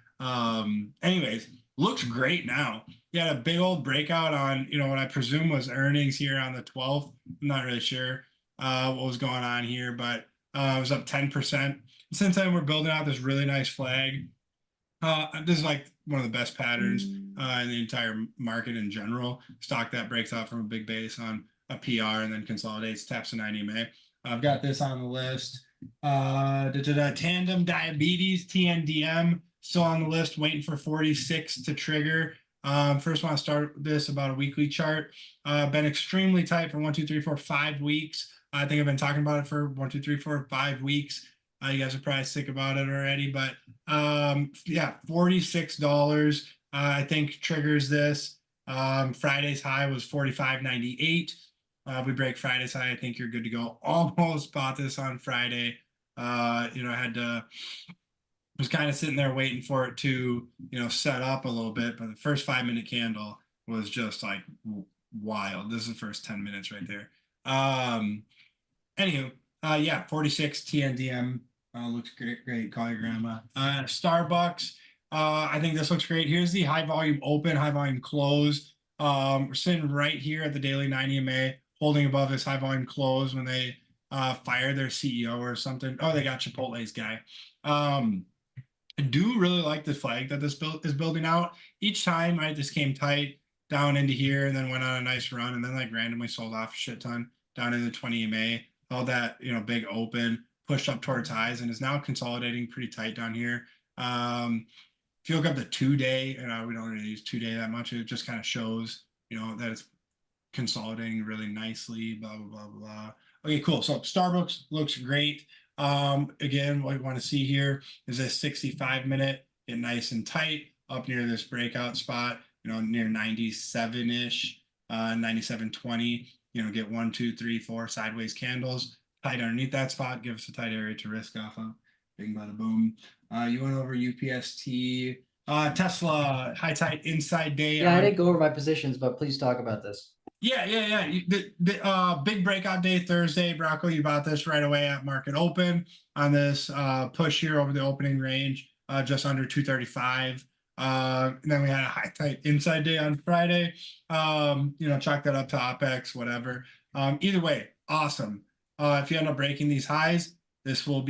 anyways, looks great now. You had a big old breakout on, what I presume was earnings here on the 12th. I'm not really sure what was going on here, but it was up 10%. Since then, we're building out this really nice flag. This is like one of the best patterns in the entire market in general. Stock that breaks out from a big base on a PR and then consolidates, taps a 9 EMA. I've got this on the list. Tandem Diabetes, TNDM, still on the list, waiting for 46 to trigger. First want to start this about a weekly chart. Been extremely tight for 1, 2, 3, 4, 5 weeks. I think I've been talking about it for 1, 2, 3, 4, 5 weeks. You guys are probably sick about it already, but yeah, $46. I think triggers this. Friday's high was $45.98. We break Friday's high, I think you're good to go. Almost bought this on Friday. I was kind of sitting there waiting for it to, set up a little bit, but the first 5-minute candle was just like wild. This is the first 10 minutes right there. Anywho, yeah, 46 TNDM looks great. Call your grandma. Starbucks, I think this looks great. Here's the high volume open, high volume close. We're sitting right here at the daily 9 EMA, holding above this high volume close when they fired their CEO or something. Oh, they got Chipotle's guy. I do really like the flag that this is building out. Each time, right, this came tight down into here and then went on a nice run and then like randomly sold off a shit ton down into 20 EMA. All that, big open, pushed up towards highs and is now consolidating pretty tight down here. If you look up the 2-day, we don't really use 2-day that much. It just kind of shows, that it's consolidating really nicely, blah, blah, blah, blah. Okay, cool. So Starbucks looks great. Again, what we want to see here is a 65-minute, get nice and tight up near this breakout spot, near 97-ish, 97.20, get 1, 2, 3, 4 sideways candles, tight underneath that spot, give us a tight area to risk off of. Bing, bada, boom. You went over UPST. Tesla, high tight inside day. Yeah, I didn't go over my positions, but please talk about this. Yeah. The big breakout day Thursday, Brocco, you bought this right away at market open on this push here over the opening range, just under 235. And then we had a high tight inside day on Friday. Chalk that up to OPEX, whatever. Either way, awesome. If you end up breaking these highs, this will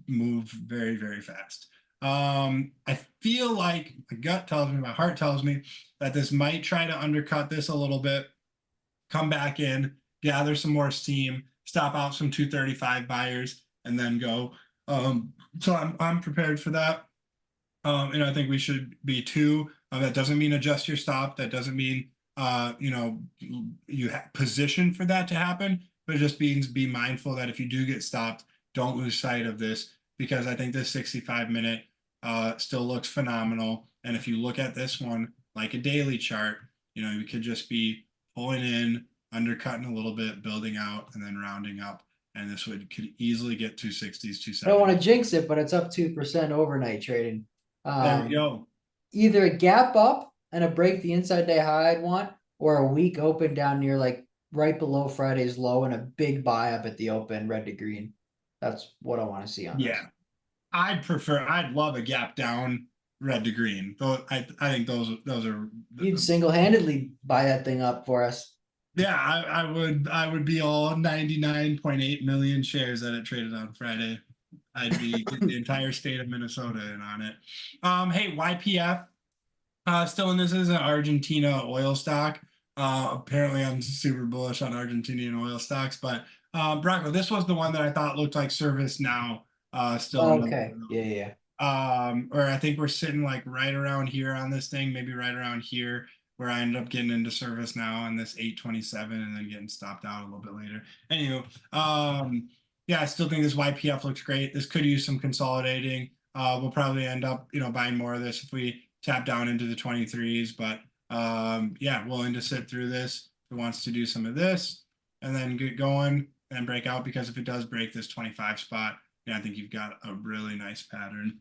move very, very fast. I feel like my gut tells me, my heart tells me that this might try to undercut this a little bit, come back in, gather some more steam, stop out some 235 buyers, and then go. So I'm prepared for that. And I think we should be too. That doesn't mean adjust your stop. That doesn't mean you position for that to happen, but it just means be mindful that if you do get stopped, don't lose sight of this, because I think this 65-minute still looks phenomenal. And if you look at this one like a daily chart, you could just be pulling in, undercutting a little bit, building out, and then rounding up. And this could easily get 260s, 270s. I don't want to jinx it, but it's up 2% overnight trading. There we go. Either a gap up and a break the inside day high I'd want, or a weak open down near like right below Friday's low and a big buy up at the open, red to green. That's what I want to see on this. I'd love a gap down, red to green. I think those are. You'd single-handedly buy that thing up for us. Yeah, I would be all 99.8 million shares that it traded on Friday. I'd be the entire state of Minnesota in on it. Hey, YPF, still in this is an Argentina oil stock. Apparently I'm super bullish on Argentinian oil stocks, but Brocco, this was the one that I thought looked like Service Now. Still. Okay. Yeah. Or I think we're sitting like right around here on this thing, maybe right around here, where I ended up getting into Service Now on this 827 and then getting stopped out a little bit later. Anyway, yeah, I still think this YPF looks great. This could use some consolidating. We'll probably end up, buying more of this if we tap down into the 23s. But yeah, willing to sit through this. If it wants to do some of this and then get going and break out, because if it does break this 25 spot, yeah, I think you've got a really nice pattern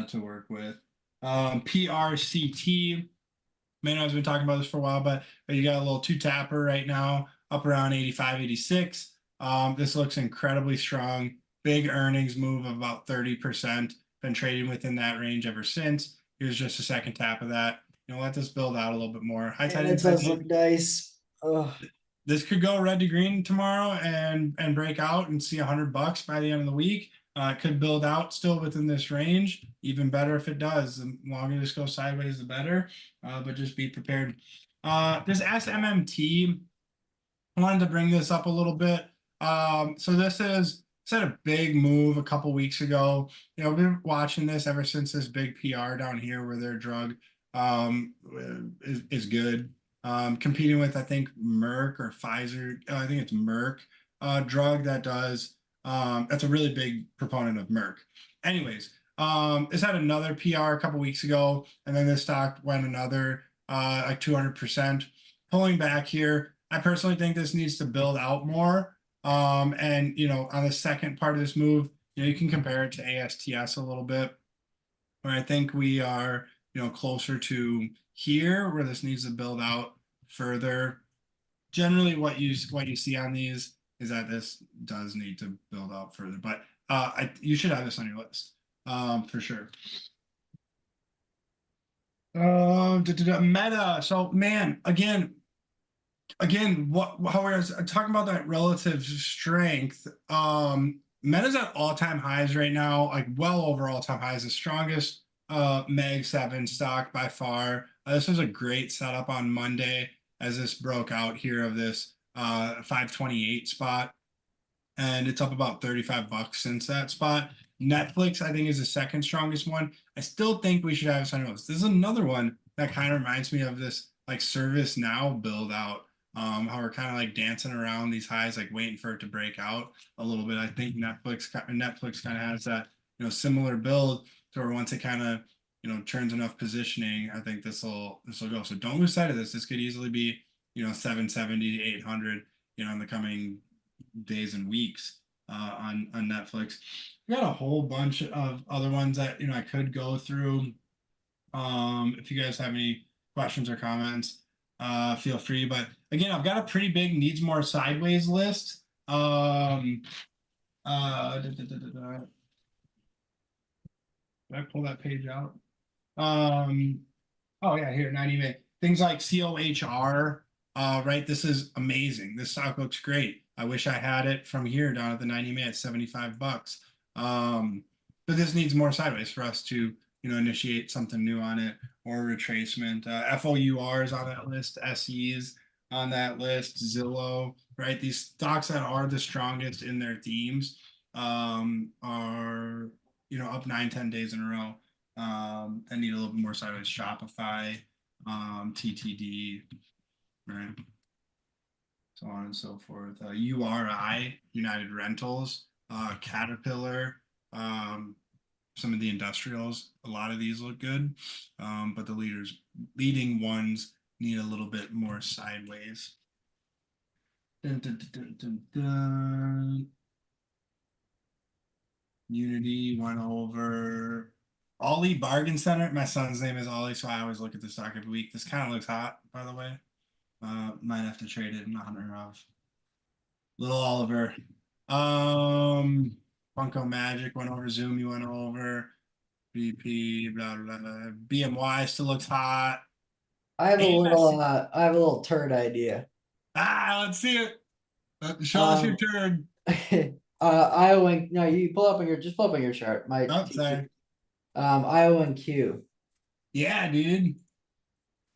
to work with. PRCT. Man, I've been talking about this for a while, but you got a little two tapper right now, up around 85, 86. This looks incredibly strong. Big earnings move of about 30%. Been trading within that range ever since. Here's just a second tap of that. Let this build out a little bit more. It does look nice. Ugh. This could go red to green tomorrow and break out and see $100 by the end of the week. Could build out still within this range. Even better if it does. The longer this goes sideways, the better. But just be prepared. This SMMT, I wanted to bring this up a little bit. So this had a big move a couple weeks ago. We've been watching this ever since this big PR down here where their drug is good. Competing with, I think, Merck or Pfizer. I think it's Merck drug that does. That's a really big proponent of Merck. Anyways, it's had another PR a couple weeks ago, and then this stock went another like 200%. Pulling back here, I personally think this needs to build out more. And on the second part of this move, you can compare it to ASTS a little bit, where I think we are closer to here, where this needs to build out further. Generally, what you see on these is that this does need to build out further, but you should have this on your list for sure. Meta. So man, again, how we're talking about that relative strength. Meta's at all-time highs right now, like well over all-time highs, the strongest Mag 7 stock by far. This was a great setup on Monday as this broke out here of this 528 spot, and it's up about $35 since that spot. Netflix, I think, is the second strongest one. I still think we should have this on our list. This is another one that kind of reminds me of this like service now build out. How we're kind of like dancing around these highs, like waiting for it to break out a little bit. I think Netflix kind of has that, similar build to where once it kind of, turns enough positioning, I think this will go. So don't lose sight of this. This could easily be, 770 to 800, in the coming days and weeks on Netflix. We got a whole bunch of other ones that I could go through. If you guys have any questions or comments, feel free. But again, I've got a pretty big needs more sideways list. Did I pull that page out? Oh yeah, here 90 May. Things like COHR. Right. This is amazing. This stock looks great. I wish I had it from here down at the 90 May at $75. But this needs more sideways for us to, initiate something new on it or retracement. FOURs on that list, SEs on that list, Zillow, right? These stocks that are the strongest in their themes are, up 9, 10 days in a row. And need a little bit more sideways. Shopify, TTD, right? So on and so forth. URI, United Rentals, Caterpillar, some of the industrials. A lot of these look good, but the leading ones need a little bit more sideways. Dun, dun, dun, dun, dun. Unity went over. Ollie Bargain Center. My son's name is Ollie, so I always look at this stock every week. This kind of looks hot, by the way. Might have to trade it in the hunter of. Little Oliver. Funko Magic went over. Zoom, you went over. BP, blah, blah, blah. BMY still looks hot. I have a little AMS. I have a little turd idea. Let's see it. Show us your Um turn. Iowa, no, you pull up on your chart. My Oh, teacher. sorry. Iowa and Q. Yeah, dude.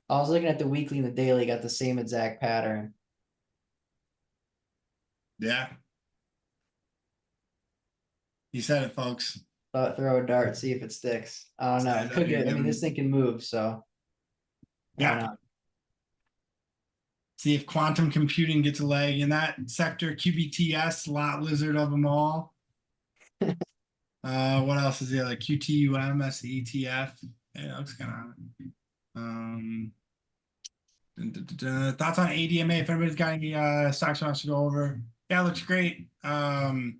I was looking at the weekly and the daily, got the same exact pattern. Yeah. You said it, folks. Thought throw a dart, see if it sticks. I don't know. It could get, I mean, this thing can move, so why Yeah. not? See if quantum computing gets a leg in that sector. QBTS, lot lizard of them all. What else is the other? QTUM, SETF. Yeah, that looks kind of. Thoughts on ADMA? If anybody's got any stocks wants to go over, yeah, it looks great. I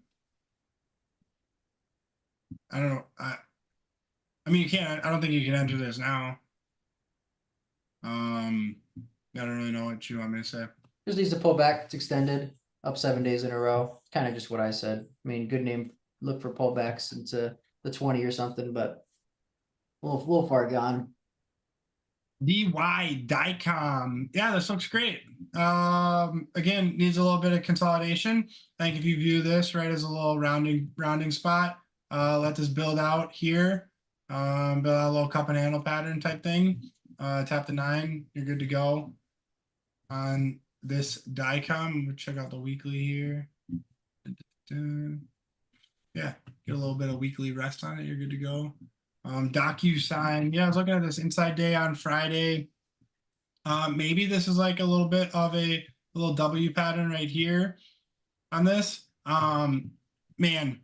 don't know. I mean, you can't. I don't think you can enter this now. I don't really know what you want me to say. Just needs to pull back. It's extended up 7 days in a row. Kind of just what I said. I mean, good name. Look for pullbacks into the 20 or something, but a little far gone. DY Dicom. Yeah, this looks great. Again, needs a little bit of consolidation. I think if you view this right as a little rounding spot, let this build out here. Build out a little cup and handle pattern type thing. Tap the 9, you're good to go. On this Dicom, we'll check out the weekly here. Yeah, get a little bit of weekly rest on it, you're good to go. DocuSign. Yeah, I was looking at this inside day on Friday. Maybe this is like a little bit of a little W pattern right here on this. Man,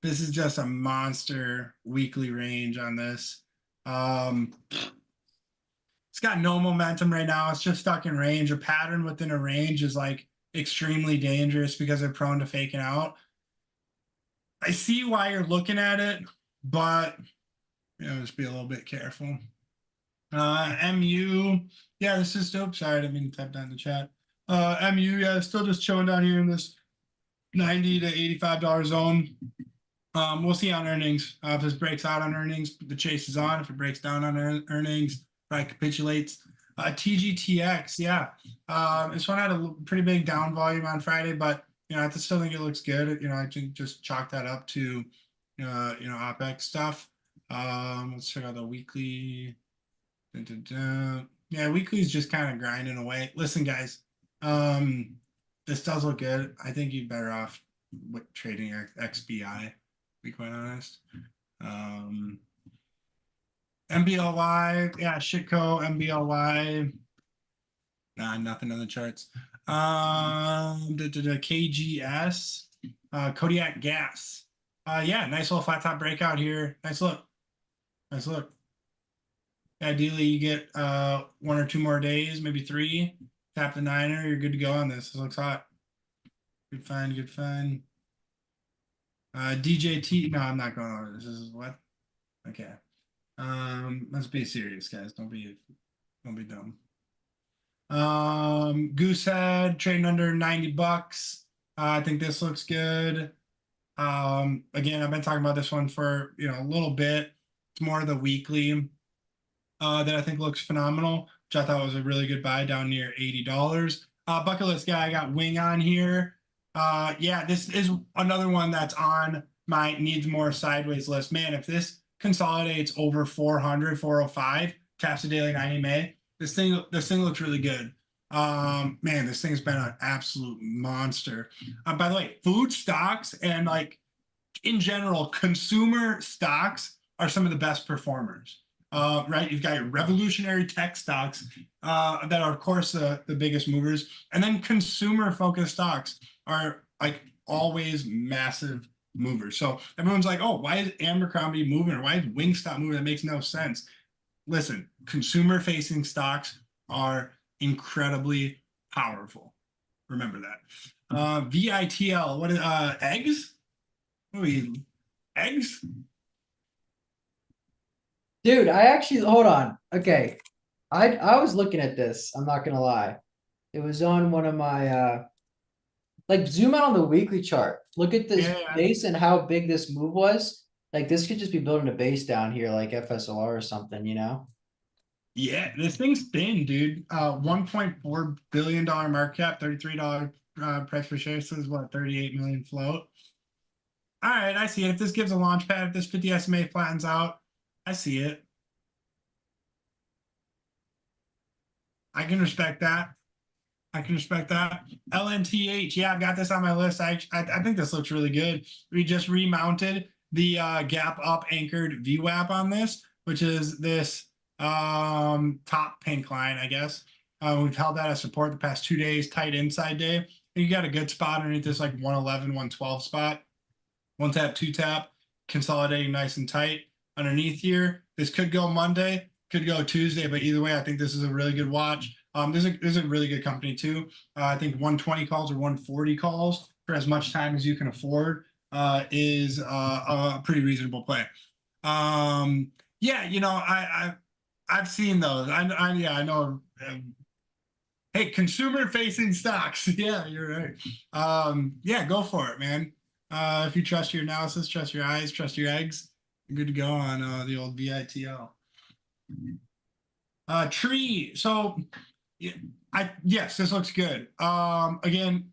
this is just a monster weekly range on this. It's got no momentum right now. It's just stuck in range. A pattern within a range is like extremely dangerous because they're prone to faking out. I see why you're looking at it, but just be a little bit careful. MU, yeah, this is dope. Sorry, I didn't mean to type that in the chat. MU, yeah, still just chilling down here in this $90 to $85 zone. We'll see on earnings. If this breaks out on earnings, the chase is on. If it breaks down on earnings, probably capitulates. TGTX, yeah. This one had a pretty big down volume on Friday, but I still think it looks good. I can just chalk that up to OPEX stuff. Let's check out the weekly. Dun, dun, dun. Yeah, weekly is just kind of grinding away. Listen, guys, this does look good. I think you're better off with trading XBI, to be quite honest. MBLY, yeah, Shitco, MBLY. Nah, nothing on the charts. KGS, Kodiak Gas. Yeah, nice little flat top breakout here. Nice look. Nice look. Ideally, you get 1 or 2 more days, maybe 3. Tap the niner, you're good to go on this. This looks hot. Good find, good find. DJT. No, I'm not going over this. This is what? Okay. Let's be serious, guys. Don't be dumb. Goosehead trading under 90 bucks. I think this looks good. Again, I've been talking about this one for a little bit. It's more of the weekly that I think looks phenomenal, which I thought was a really good buy down near $80. Bucket list guy, I got Wing on here. Yeah, this is another one that's on my needs more sideways list. Man, if this consolidates over 400, 405, taps the daily 90 May, this thing looks really good. Man, this thing's been an absolute monster. By the way, food stocks and like in general, consumer stocks are some of the best performers. Right, you've got your revolutionary tech stocks that are, of course, the biggest movers, and then consumer-focused stocks are like always massive movers. So everyone's like, "Oh, why is Abercrombie moving, or why is Wingstop moving?" That makes no sense. Listen, consumer-facing stocks are incredibly powerful. Remember that. VITL, what is eggs? What are we eating? Eggs? Dude, I actually hold on. Okay. I was looking at this, I'm not gonna lie. It was on one of my like zoom out on the weekly chart. Look at this Yeah. base and how big this move was. Like this could just be building a base down here, like FSLR or something, you know? Yeah, this thing's thin, dude. $1.4 billion market cap, $33 price per share. So this is what, 38 million float. All right, I see it. If this gives a launch pad, if this 50 SMA flattens out, I see it. I can respect that. I can respect that. LNTH, yeah, I've got this on my list. I think this looks really good. We just remounted the gap up anchored VWAP on this, which is this top pink line, I guess. We've held that as support the past 2 days, tight inside day. You got a good spot underneath this like 111, 112 spot. 1 tap, 2 tap, consolidating nice and tight underneath here. This could go Monday, could go Tuesday, but either way, I think this is a really good watch. This is a really good company too. I think 120 calls or 140 calls for as much time as you can afford is a pretty reasonable play. Yeah, I've seen those. I know. Hey, consumer facing stocks. Yeah, you're right. Yeah, go for it, man. If you trust your analysis, trust your eyes, trust your eggs, you're good to go on the old VITL. Tree. So yes, this looks good. Again,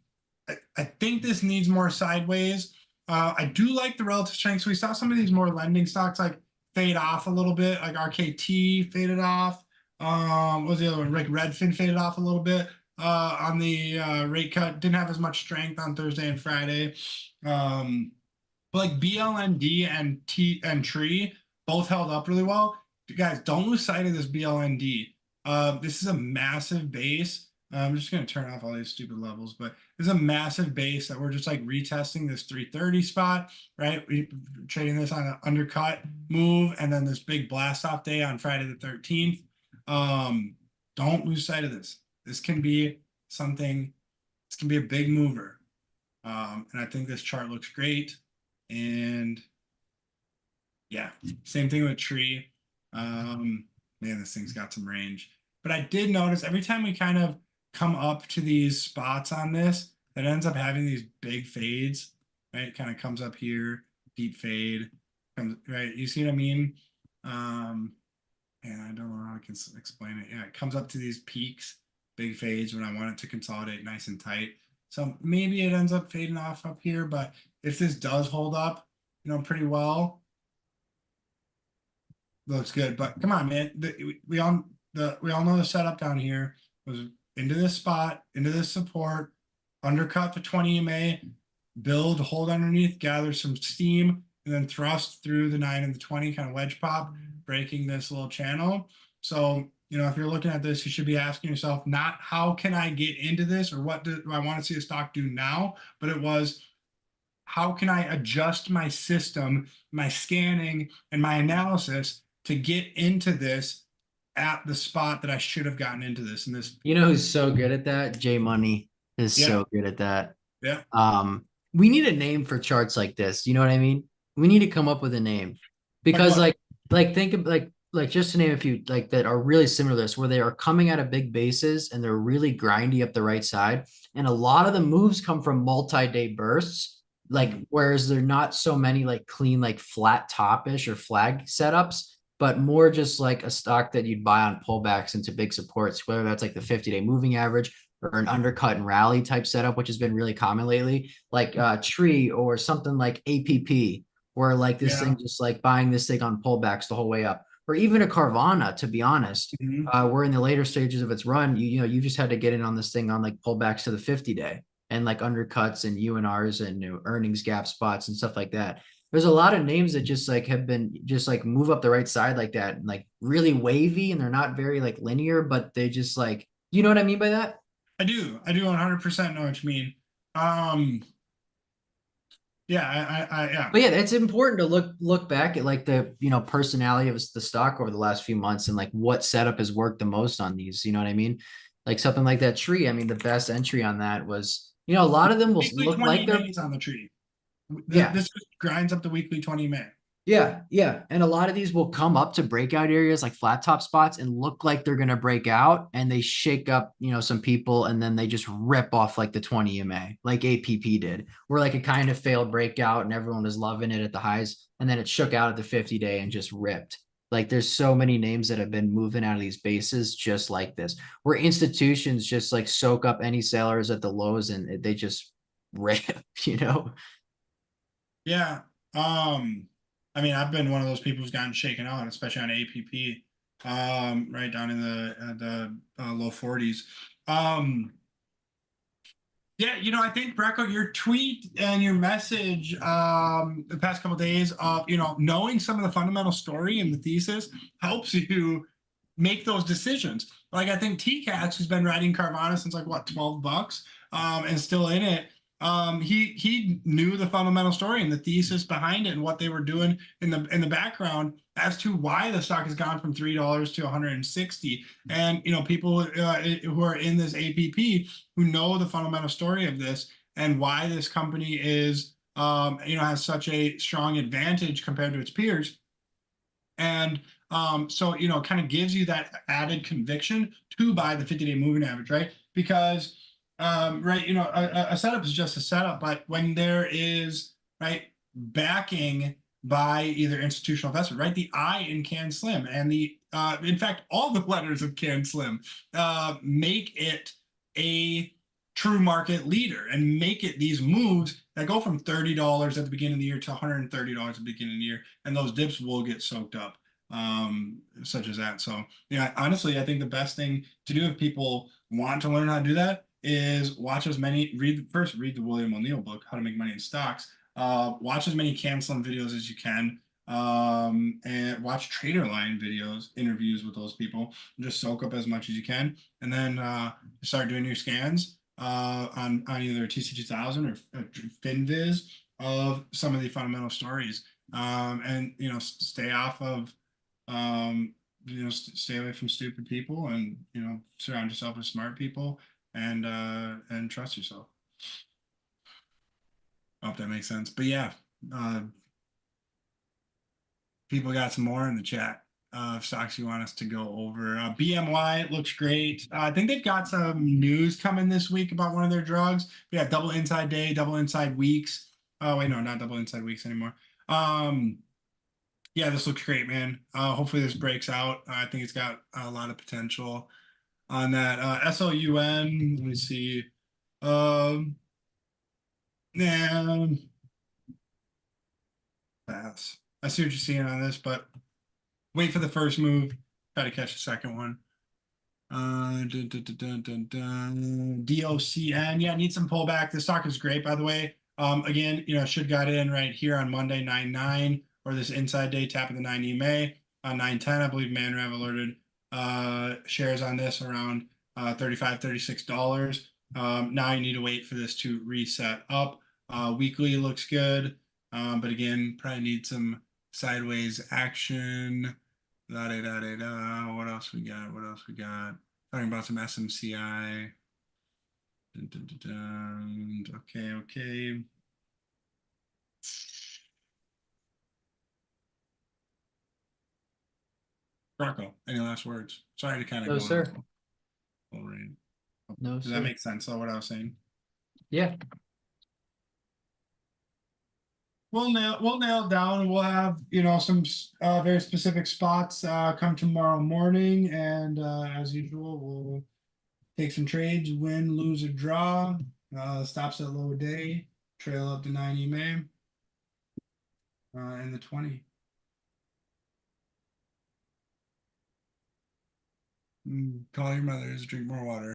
I think this needs more sideways. I do like the relative strength. So we saw some of these more lending stocks like fade off a little bit, like RKT faded off. What was the other one? Like Redfin faded off a little bit on the rate cut. Didn't have as much strength on Thursday and Friday. But like BLND and Tree both held up really well. You guys, don't lose sight of this BLND. This is a massive base. I'm just going to turn off all these stupid levels, but it's a massive base that we're just like retesting this 330 spot, right? We're trading this on an undercut move and then this big blast off day on Friday the 13th. Don't lose sight of this. This can be something, this can be a big mover. And I think this chart looks great. And yeah, same thing with Tree. Man, this thing's got some range. But I did notice every time we kind of come up to these spots on this, that ends up having these big fades, right? It kind of comes up here, deep fade, comes right. You see what I mean? And I don't know how I can explain it. Yeah, it comes up to these peaks, big fades when I want it to consolidate nice and tight. So maybe it ends up fading off up here, but if this does hold up, pretty well, looks good. But come on, man, we all know the setup down here was into this spot, into this support, undercut the 20 EMA, build, hold underneath, gather some steam, and then thrust through the 9 and the 20, kind of wedge pop, breaking this little channel. So if you're looking at this, you should be asking yourself not how can I get into this or what do I want to see a stock do now, but it was how can I adjust my system, my scanning, and my analysis to get into this at the spot that I should have gotten into this. And this, You know who's so good at that? J Money is yeah, so good at that. yeah, We need a name for charts like this. You know what I mean? We need to come up with a name like because what? like think of like just to name a few like that are really similar to this, where they are coming out of big bases and they're really grindy up the right side. And a lot of the moves come from multi-day bursts, like whereas they're not so many like clean, like flat topish or flag setups, but more just like a stock that you'd buy on pullbacks into big supports, whether that's like the 50-day moving average or an undercut and rally type setup, which has been really common lately, like Tree or something like APP, where like this Yeah. thing just like buying this thing on pullbacks the whole way up, or even a Carvana, to be honest. Mhm. We're in the later stages of its run. You know, you just had to get in on this thing on like pullbacks to the 50-day and like undercuts and UNRs and earnings gap spots and stuff like that. There's a lot of names that just like have been just like move up the right side like that and like really wavy, and they're not very like linear, but they just like, you know what I mean by that? I do. I do 100% know what you mean. Um, yeah, yeah. But yeah, it's important to look back at like the personality of the stock over the last few months and like what setup has worked the most on these. You know what I mean? Like something like that Tree. I mean, the best entry on that was a lot of them will Weekly look 20 like they're Ms on the tree. yeah. This just grinds up the weekly 20 May. Yeah, yeah. And a lot of these will come up to breakout areas like flat top spots and look like they're going to break out, and they shake up, some people, and then they just rip off like the 20 EMA, like APP did, where like it kind of failed breakout and everyone was loving it at the highs. And then it shook out at the 50-day and just ripped. Like there's so many names that have been moving out of these bases just like this, where institutions just like soak up any sellers at the lows and they just rip, you know? Yeah. I mean, I've been one of those people who's gotten shaken out, especially on APP, right down in the low 40s. Yeah, I think Brecco, your tweet and your message the past couple of days of knowing some of the fundamental story and the thesis helps you make those decisions. Like I think T-Cats, who's been riding Carvana since like what, $12, and still in it. He knew the fundamental story and the thesis behind it and what they were doing in the background as to why the stock has gone from $3 to 160. And people who are in this APP who know the fundamental story of this and why this company is has such a strong advantage compared to its peers. And so, kind of gives you that added conviction to buy the 50-day moving average, right? Because, right, a setup is just a setup, but when there is, right, backing by either institutional investor, right, the I in Can Slim and in fact, all the letters of Can Slim make it a true market leader and make it these moves that go from $30 at the beginning of the year to $130 at the beginning of the year, and those dips will get soaked up, such as that. So yeah, honestly, I think the best thing to do if people want to learn how to do that is watch read the William O'Neill book, How to Make Money in Stocks. Watch as many Can Slim videos as you can, and watch Traderline videos, interviews with those people, and just soak up as much as you can, and then start doing your scans on either TC2000 or FinViz of some of the fundamental stories, and stay off of stay away from stupid people, and surround yourself with smart people, and trust yourself. I hope that makes sense. But yeah, people got some more in the chat stocks you want us to go over. BMY looks great. I think they've got some news coming this week about one of their drugs. Yeah, double inside day, double inside weeks. Oh wait, no, not double inside weeks anymore. Yeah, this looks great, man. Hopefully this breaks out. I think it's got a lot of potential on that. SLUN, let me see. Yeah, pass. I see what you're seeing on this, but wait for the first move. Try to catch the second one. DOCN. Yeah, need some pullback. This stock is great, by the way. Again, should got in right here on Monday, 9/9, or this inside day tap of the 9 EMA on 9/10. I believe ManRav alerted shares on this around $35, $36. Now you need to wait for this to reset up. Weekly looks good, but again, probably need some sideways action. Da da da da da. What else we got? What else we got? Talking about some SMCI. Dun, dun, dun, dun. Okay, okay. Rocco, any last words? Sorry to kind of No, go sir. on a little rant. No, Does sir. that make sense? So what I was saying? Yeah. We'll nail it down. We'll have some very specific spots come tomorrow morning, and as usual, we'll take some trades, win, lose, or draw. Stops at low day, trail up to 9 EMA, and the 20. Call your mothers, drink more water.